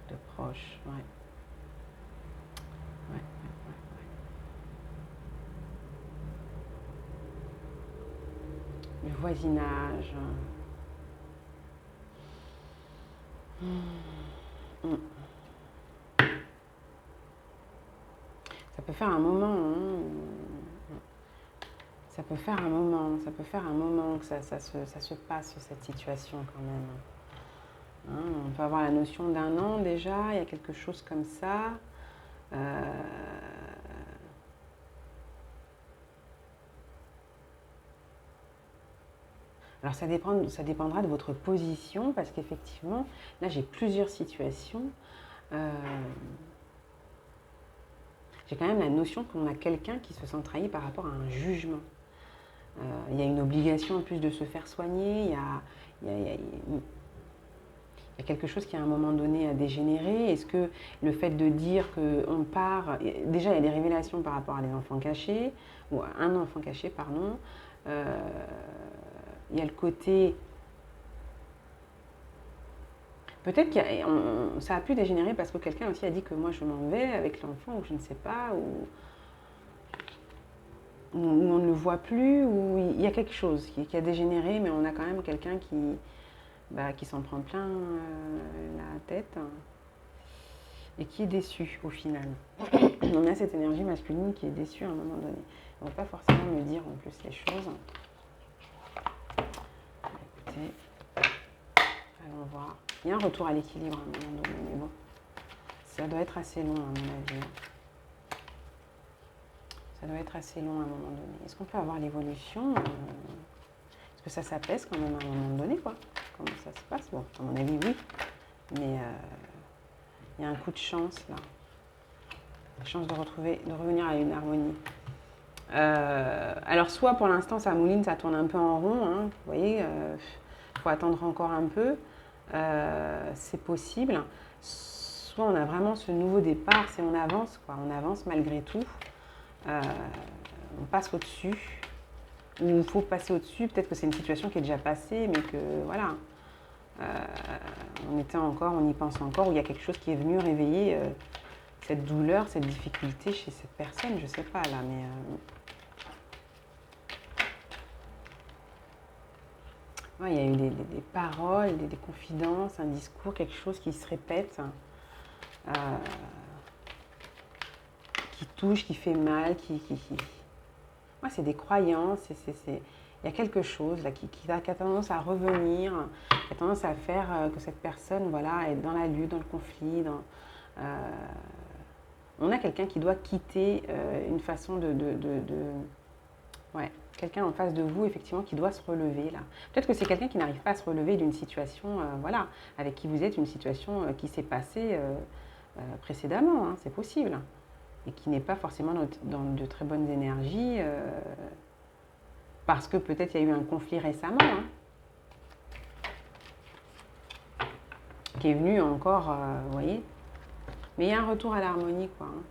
de proches, ouais. Ouais, du voisinage. Mm. Ça peut faire un moment, hein. Ça peut faire un moment que ça se passe cette situation quand même. Hein, on peut avoir la notion d'un an déjà, il y a quelque chose comme ça. Euh, alors ça dépendra de votre position parce qu'effectivement, là j'ai plusieurs situations. Euh, j'ai quand même la notion qu'on a quelqu'un qui se sent trahi par rapport à un jugement. Il y a une obligation en plus de se faire soigner, il y a quelque chose qui à un moment donné a dégénéré. Est-ce que le fait de dire qu'on part... Déjà, il y a des révélations par rapport à des enfants cachés, ou à un enfant caché, pardon. Euh, il y a le côté... Peut-être que ça a pu dégénérer parce que quelqu'un aussi a dit que moi je m'en vais avec l'enfant, ou je ne sais pas, ou on ne le voit plus, ou il y a quelque chose qui a dégénéré, mais on a quand même quelqu'un qui s'en prend plein la tête et qui est déçu au final. On a cette énergie masculine qui est déçue à un moment donné. On ne va pas forcément me dire en plus les choses. Écoutez, allons voir. Il y a un retour à l'équilibre à un moment donné, mais bon, ça doit être assez long à mon avis. Ça doit être assez long à un moment donné. Est-ce qu'on peut avoir l'évolution Est-ce que ça s'apaise quand même à un moment donné, quoi? Comment ça se passe? Bon, à mon avis, oui. Mais il y a un coup de chance là. La chance de revenir à une harmonie. Alors soit pour l'instant ça mouline, ça tourne un peu en rond, hein, vous voyez, faut attendre encore un peu, c'est possible. Soit on a vraiment ce nouveau départ, c'est on avance quoi, on avance malgré tout, euh, on passe au-dessus, ou il faut passer au-dessus, peut-être que c'est une situation qui est déjà passée, mais que voilà, on y pense encore, ou il y a quelque chose qui est venu réveiller cette douleur, cette difficulté chez cette personne, je sais pas là, mais... Ouais, il y a eu des paroles, des confidences, un discours, quelque chose qui se répète, euh, qui touche, qui fait mal, moi, c'est des croyances, il y a quelque chose là qui a tendance à revenir, qui a tendance à faire que cette personne, voilà, est dans la lutte, dans le conflit. On a quelqu'un qui doit quitter une façon ouais, quelqu'un en face de vous, effectivement, qui doit se relever là. Peut-être que c'est quelqu'un qui n'arrive pas à se relever d'une situation, voilà, avec qui vous êtes, une situation qui s'est passée précédemment, hein, c'est possible, et qui n'est pas forcément dans de très bonnes énergies, parce que peut-être il y a eu un conflit récemment, hein, qui est venu encore, vous voyez. Mais il y a un retour à l'harmonie, quoi. Hein.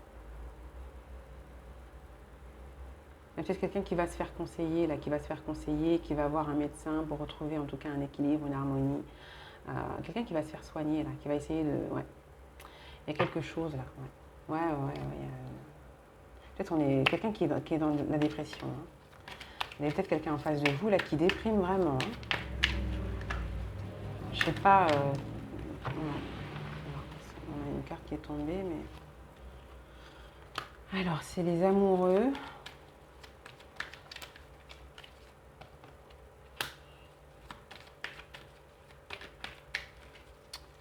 Il y a peut-être quelqu'un qui va se faire conseiller, là, qui va se faire conseiller, qui va voir un médecin pour retrouver en tout cas un équilibre, une harmonie. Quelqu'un qui va se faire soigner, là, qui va essayer de... Ouais. Il y a quelque chose, là. Ouais, ouais, ouais. Ouais. Peut-être on est quelqu'un qui est dans la dépression. Hein. Il y a peut-être quelqu'un en face de vous, là, qui déprime vraiment. Hein. Je sais pas... on a une carte qui est tombée, mais... Alors, c'est les amoureux.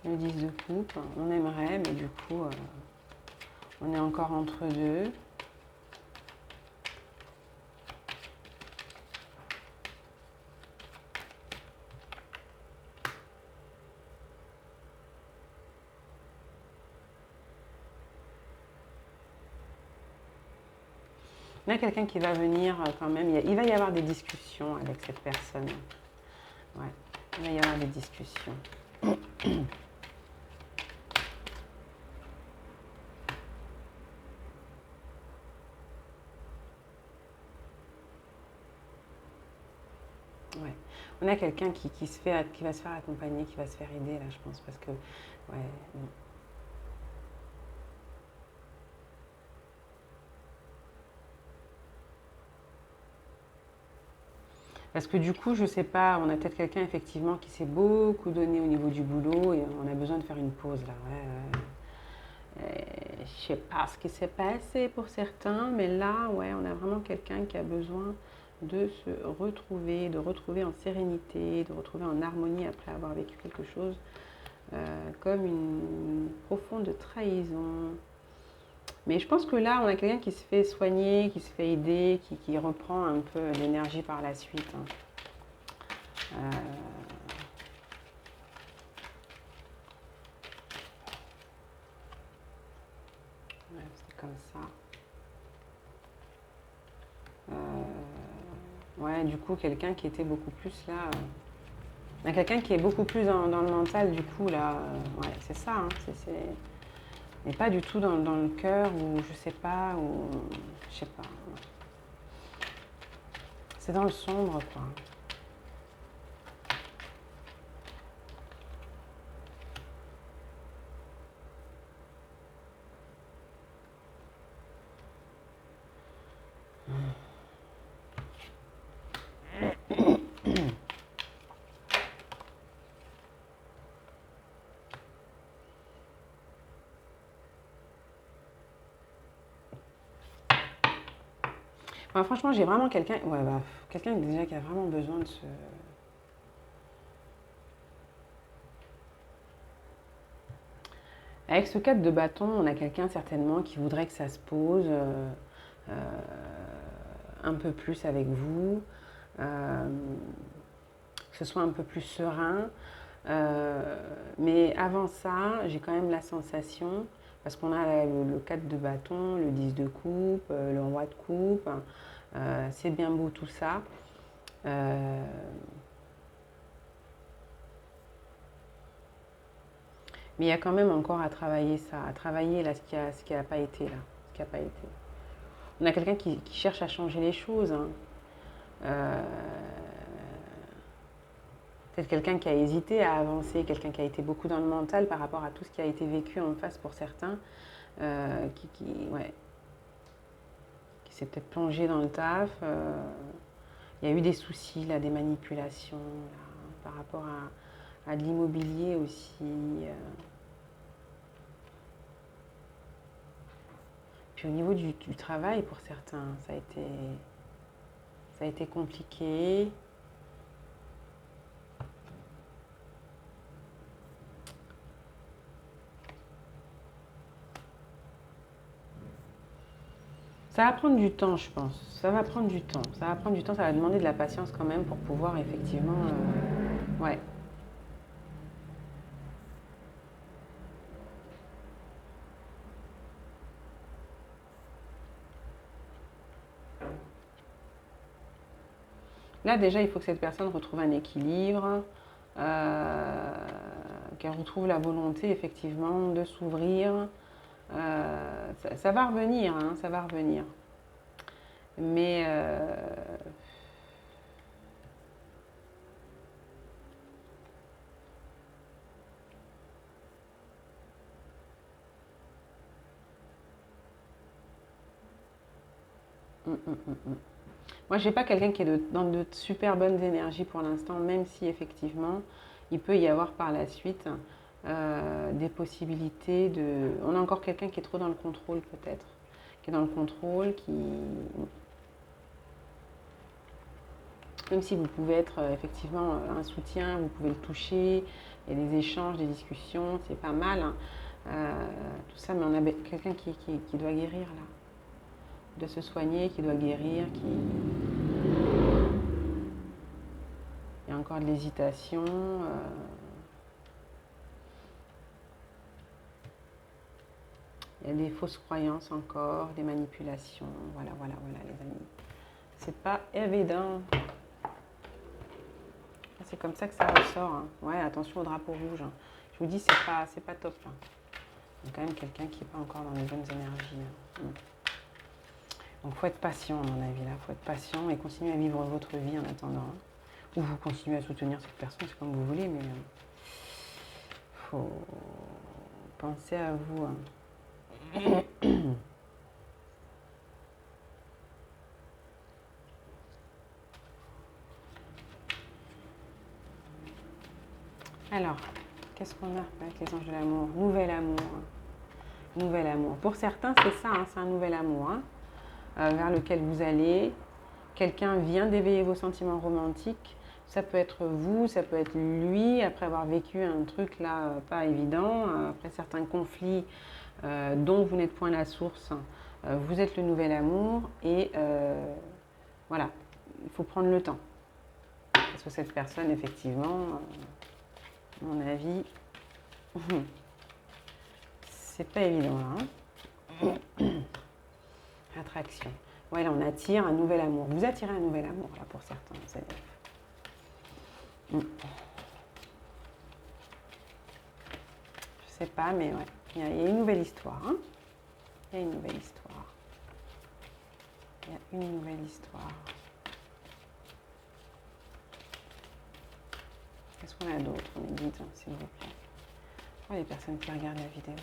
Le 10 de coupe, on aimerait, mais du coup, on est encore entre deux. Il y a quelqu'un qui va venir quand même, il va y avoir des discussions avec cette personne. Ouais, il va y avoir des discussions. Ouais. On a quelqu'un qui va se faire accompagner, qui va se faire aider là, je pense, parce que, ouais. Non. Parce que du coup, je sais pas, on a peut-être quelqu'un effectivement qui s'est beaucoup donné au niveau du boulot et on a besoin de faire une pause là. Ouais. Je sais pas ce qui s'est passé pour certains, mais là, ouais, on a vraiment quelqu'un qui a besoin de se retrouver, de retrouver en sérénité, de retrouver en harmonie après avoir vécu quelque chose comme une profonde trahison. Mais je pense que là, on a quelqu'un qui se fait soigner, qui se fait aider, qui reprend un peu l'énergie par la suite. Hein. Ouais, c'est comme ça. Ouais, du coup, quelqu'un qui était beaucoup plus là. Il y a quelqu'un qui est beaucoup plus dans le mental, du coup, là. Ouais, c'est ça. Hein, mais pas du tout dans le cœur, ou je sais pas, ou. Je sais pas. C'est dans le sombre, quoi. Ouais, franchement, j'ai vraiment quelqu'un. Ouais, bah, quelqu'un déjà qui a vraiment besoin de se. Avec ce 4 de bâton, on a quelqu'un certainement qui voudrait que ça se pose euh, un peu plus avec vous, que ce soit un peu plus serein. Mais avant ça, j'ai quand même la sensation, parce qu'on a le 4 de bâton, le 10 de coupe, le roi de coupe, c'est bien beau tout ça. Mais il y a quand même encore à travailler ça, à travailler là ce qui a pas été là, ce qui a pas été. On a quelqu'un qui cherche à changer les choses. Hein. Euh, Peut-être quelqu'un qui a hésité à avancer, quelqu'un qui a été beaucoup dans le mental par rapport à tout ce qui a été vécu en face pour certains, ouais, qui s'est peut-être plongé dans le taf. Il y a eu des soucis, là, des manipulations là, par rapport à de l'immobilier aussi. Puis au niveau du travail, pour certains, ça a été Ça a été compliqué. Ça va prendre du temps, je pense. Ça va prendre du temps. Ça va prendre du temps, ça va demander de la patience quand même pour pouvoir effectivement... ouais. Là, déjà, il faut que cette personne retrouve un équilibre, qu'elle retrouve la volonté, effectivement, de s'ouvrir. Ça va revenir, hein, ça va revenir. Mais moi, je n'ai pas quelqu'un qui est dans de super bonnes énergies pour l'instant, même si effectivement, il peut y avoir par la suite des possibilités de... On a encore quelqu'un qui est trop dans le contrôle peut-être, qui est dans le contrôle, qui... Même si vous pouvez être effectivement un soutien, vous pouvez le toucher, il y a des échanges, des discussions, c'est pas mal, hein, tout ça, mais on a quelqu'un qui doit guérir là, de se soigner, qui doit guérir, qui... Il y a encore de l'hésitation. Il y a des fausses croyances encore, des manipulations. Voilà, voilà, voilà, les amis. C'est pas évident. C'est comme ça que ça ressort. Hein. Ouais, attention au drapeau rouge. Hein. Je vous dis, c'est pas top. Hein. Il y a quand même quelqu'un qui n'est pas encore dans les bonnes énergies. Hein. Donc, il faut être patient, à mon avis. Là, faut être patient et continuer à vivre votre vie en attendant. Hein. Ou vous continuez à soutenir cette personne, c'est comme vous voulez, mais faut penser à vous. Hein. Alors, qu'est-ce qu'on a avec les anges de l'amour? Nouvel amour. Nouvel amour. Pour certains, c'est ça, hein, c'est un nouvel amour hein, vers lequel vous allez. Quelqu'un vient d'éveiller vos sentiments romantiques. Ça peut être vous, ça peut être lui, après avoir vécu un truc là pas évident, après certains conflits dont vous n'êtes point la source. Vous êtes le nouvel amour et voilà, il faut prendre le temps. Parce que cette personne, effectivement, à mon avis, c'est pas évident là. Hein. Attraction. Ouais, là, on attire un nouvel amour. Vous attirez un nouvel amour, là, pour certains, vous savez. Je sais pas, mais ouais. Il y a une nouvelle histoire. Hein. Il y a une nouvelle histoire. Il y a une nouvelle histoire. Qu'est-ce qu'on a d'autre? On est guide, s'il vous plaît. Oh, les personnes qui regardent la vidéo.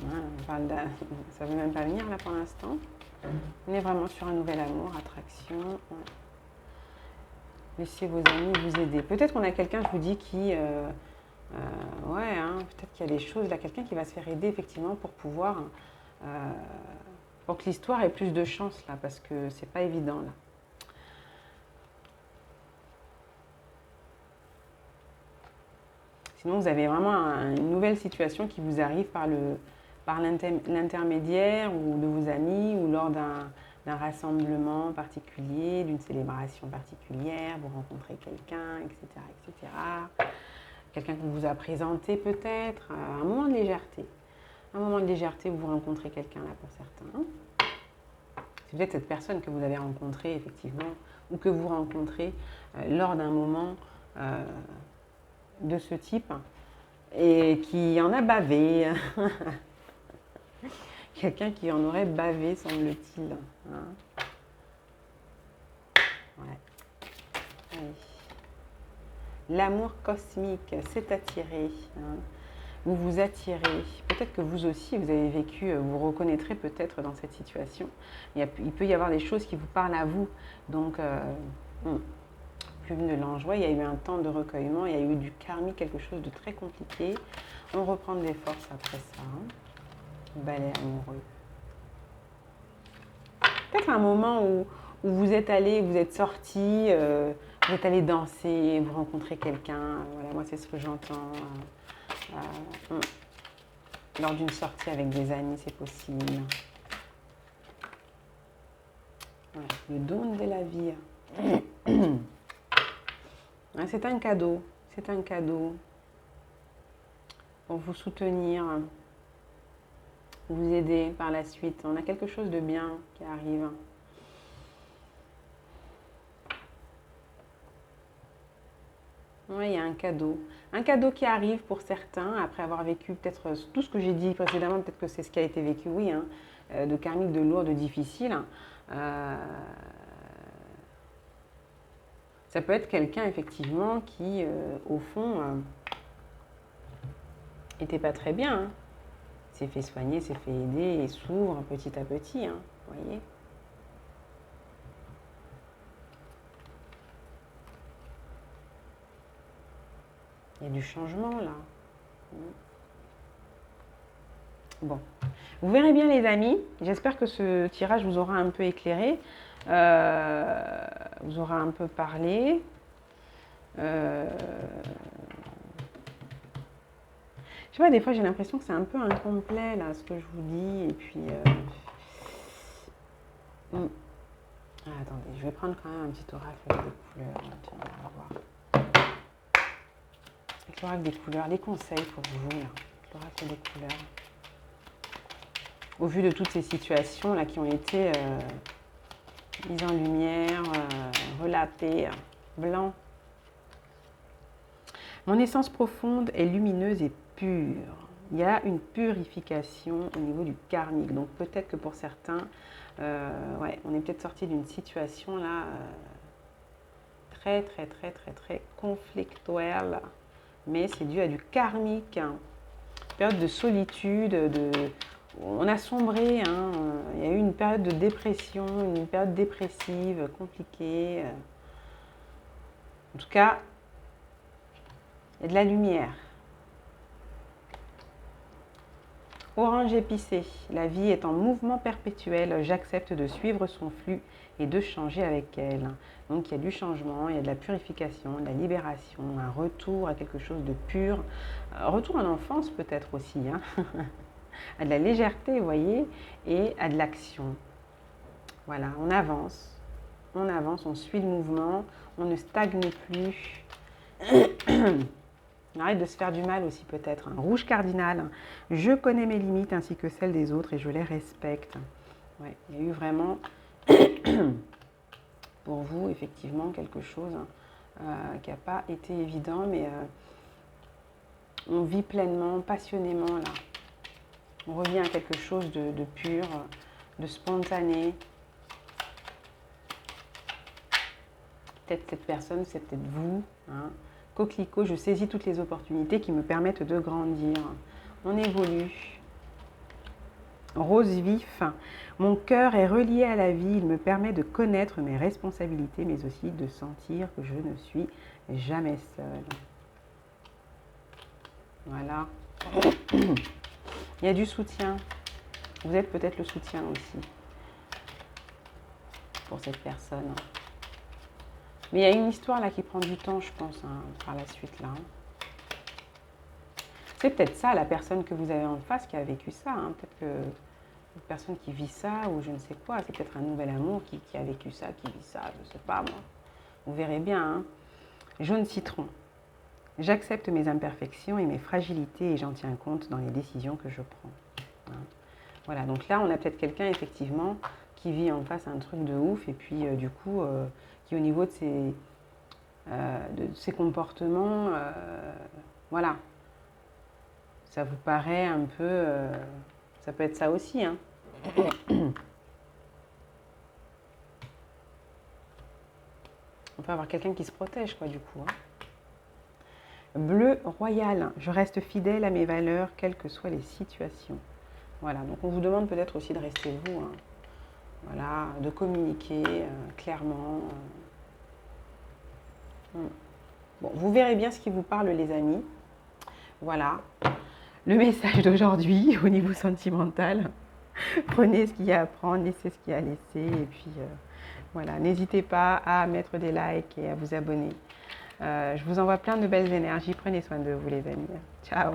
Voilà, on parle ça ne veut même pas venir là pour l'instant. On est vraiment sur un nouvel amour, attraction. Ouais. Laissez vos amis vous aider. Peut-être qu'on a quelqu'un, je vous dis, qui... ouais, hein, peut-être qu'il y a des choses, là, quelqu'un qui va se faire aider effectivement pour pouvoir... pour que l'histoire ait plus de chance là, parce que c'est pas évident là. Sinon, vous avez vraiment une nouvelle situation qui vous arrive par l'intermédiaire ou de vos amis ou lors d'un rassemblement particulier, d'une célébration particulière, vous rencontrez quelqu'un, etc., etc. Quelqu'un qu'on vous a présenté peut-être, un moment de légèreté. Un moment de légèreté où vous rencontrez quelqu'un là pour certains. C'est peut-être cette personne que vous avez rencontrée effectivement ou que vous rencontrez lors d'un moment de ce type et qui en a bavé. Quelqu'un qui en aurait bavé, semble-t-il. Hein. Ouais. Allez. L'amour cosmique, c'est attiré. Hein. Vous vous attirez. Peut-être que vous aussi, vous avez vécu, vous reconnaîtrez peut-être dans cette situation. Il peut y avoir des choses qui vous parlent à vous. Donc, plume de l'ange. Ouais, il y a eu un temps de recueillement, il y a eu du karmique, quelque chose de très compliqué. On reprend des forces après ça. Balai amoureux. Peut-être un moment où vous êtes allé, vous êtes sorti, vous êtes allé danser, vous rencontrez quelqu'un. Voilà, moi c'est ce que j'entends. Lors d'une sortie avec des amis, c'est possible. Ouais, le don de la vie. C'est un cadeau. C'est un cadeau pour vous soutenir, vous aider par la suite. On a quelque chose de bien qui arrive. Oui, il y a un cadeau. Un cadeau qui arrive pour certains, après avoir vécu peut-être tout ce que j'ai dit précédemment, peut-être que c'est ce qui a été vécu, oui, hein, de karmique, de lourd, de difficile. Ça peut être quelqu'un, effectivement, qui, au fond, n'était pas très bien. Hein. S'est fait soigner, s'est fait aider et s'ouvre petit à petit, hein, vous voyez. Il y a du changement, là. Bon, vous verrez bien les amis, j'espère que ce tirage vous aura un peu éclairé, vous aura un peu parlé. Je sais pas, des fois j'ai l'impression que c'est un peu incomplet là ce que je vous dis et puis... attendez, je vais prendre quand même un petit oracle avec des couleurs, tiens, on va voir. Avec l'oracle des couleurs, les conseils pour vous là, l'oracle des couleurs. Au vu de toutes ces situations là qui ont été mises en lumière, relatées, blanc. Mon essence profonde est lumineuse et pure. Il y a une purification au niveau du karmique. Donc peut-être que pour certains, ouais, on est peut-être sorti d'une situation là très conflictuelle. Mais c'est dû à du karmique. Hein. Période de solitude, on a sombré, hein. Il y a eu une période de dépression, une période dépressive, compliquée. En tout cas, il y a de la lumière. Orange épicé, la vie est en mouvement perpétuel, j'accepte de suivre son flux et de changer avec elle. Donc il y a du changement, il y a de la purification, de la libération, un retour à quelque chose de pur, retour en enfance peut-être aussi, hein. À de la légèreté, vous voyez, et à de l'action. Voilà, on avance, on suit le mouvement, on ne stagne plus. On arrête de se faire du mal aussi peut-être. Un rouge cardinal, je connais mes limites ainsi que celles des autres et je les respecte. Ouais, il y a eu vraiment pour vous effectivement quelque chose qui n'a pas été évident, mais on vit pleinement, passionnément là. On revient à quelque chose de pur, de spontané. Peut-être cette personne, c'est peut-être vous. Hein. Coquelicot, je saisis toutes les opportunités qui me permettent de grandir. On évolue. Rose vif, mon cœur est relié à la vie, il me permet de connaître mes responsabilités, mais aussi de sentir que je ne suis jamais seule. Voilà. Il y a du soutien. Vous êtes peut-être le soutien aussi pour cette personne. Mais il y a une histoire là qui prend du temps, je pense, hein, par la suite là. C'est peut-être ça, la personne que vous avez en face qui a vécu ça. Hein. Peut-être que une personne qui vit ça ou je ne sais quoi, c'est peut-être un nouvel amour qui a vécu ça, qui vit ça, je ne sais pas moi. Vous verrez bien. Hein. Jaune citron. J'accepte mes imperfections et mes fragilités et j'en tiens compte dans les décisions que je prends. Hein. Voilà, donc là, on a peut-être quelqu'un effectivement qui vit en face un truc de ouf et puis du coup, qui au niveau de ses comportements, voilà, ça vous paraît un peu, ça peut être ça aussi, hein. On peut avoir quelqu'un qui se protège, quoi, du coup. Hein. Bleu royal, je reste fidèle à mes valeurs, quelles que soient les situations. Voilà, donc on vous demande peut-être aussi de rester vous, hein. Voilà, de communiquer clairement. Bon, vous verrez bien ce qui vous parle, les amis. Voilà. Le message d'aujourd'hui au niveau sentimental. Prenez ce qu'il y a à prendre, laissez ce qu'il y a à laisser. Et puis, voilà. N'hésitez pas à mettre des likes et à vous abonner. Je vous envoie plein de belles énergies. Prenez soin de vous, les amis. Ciao.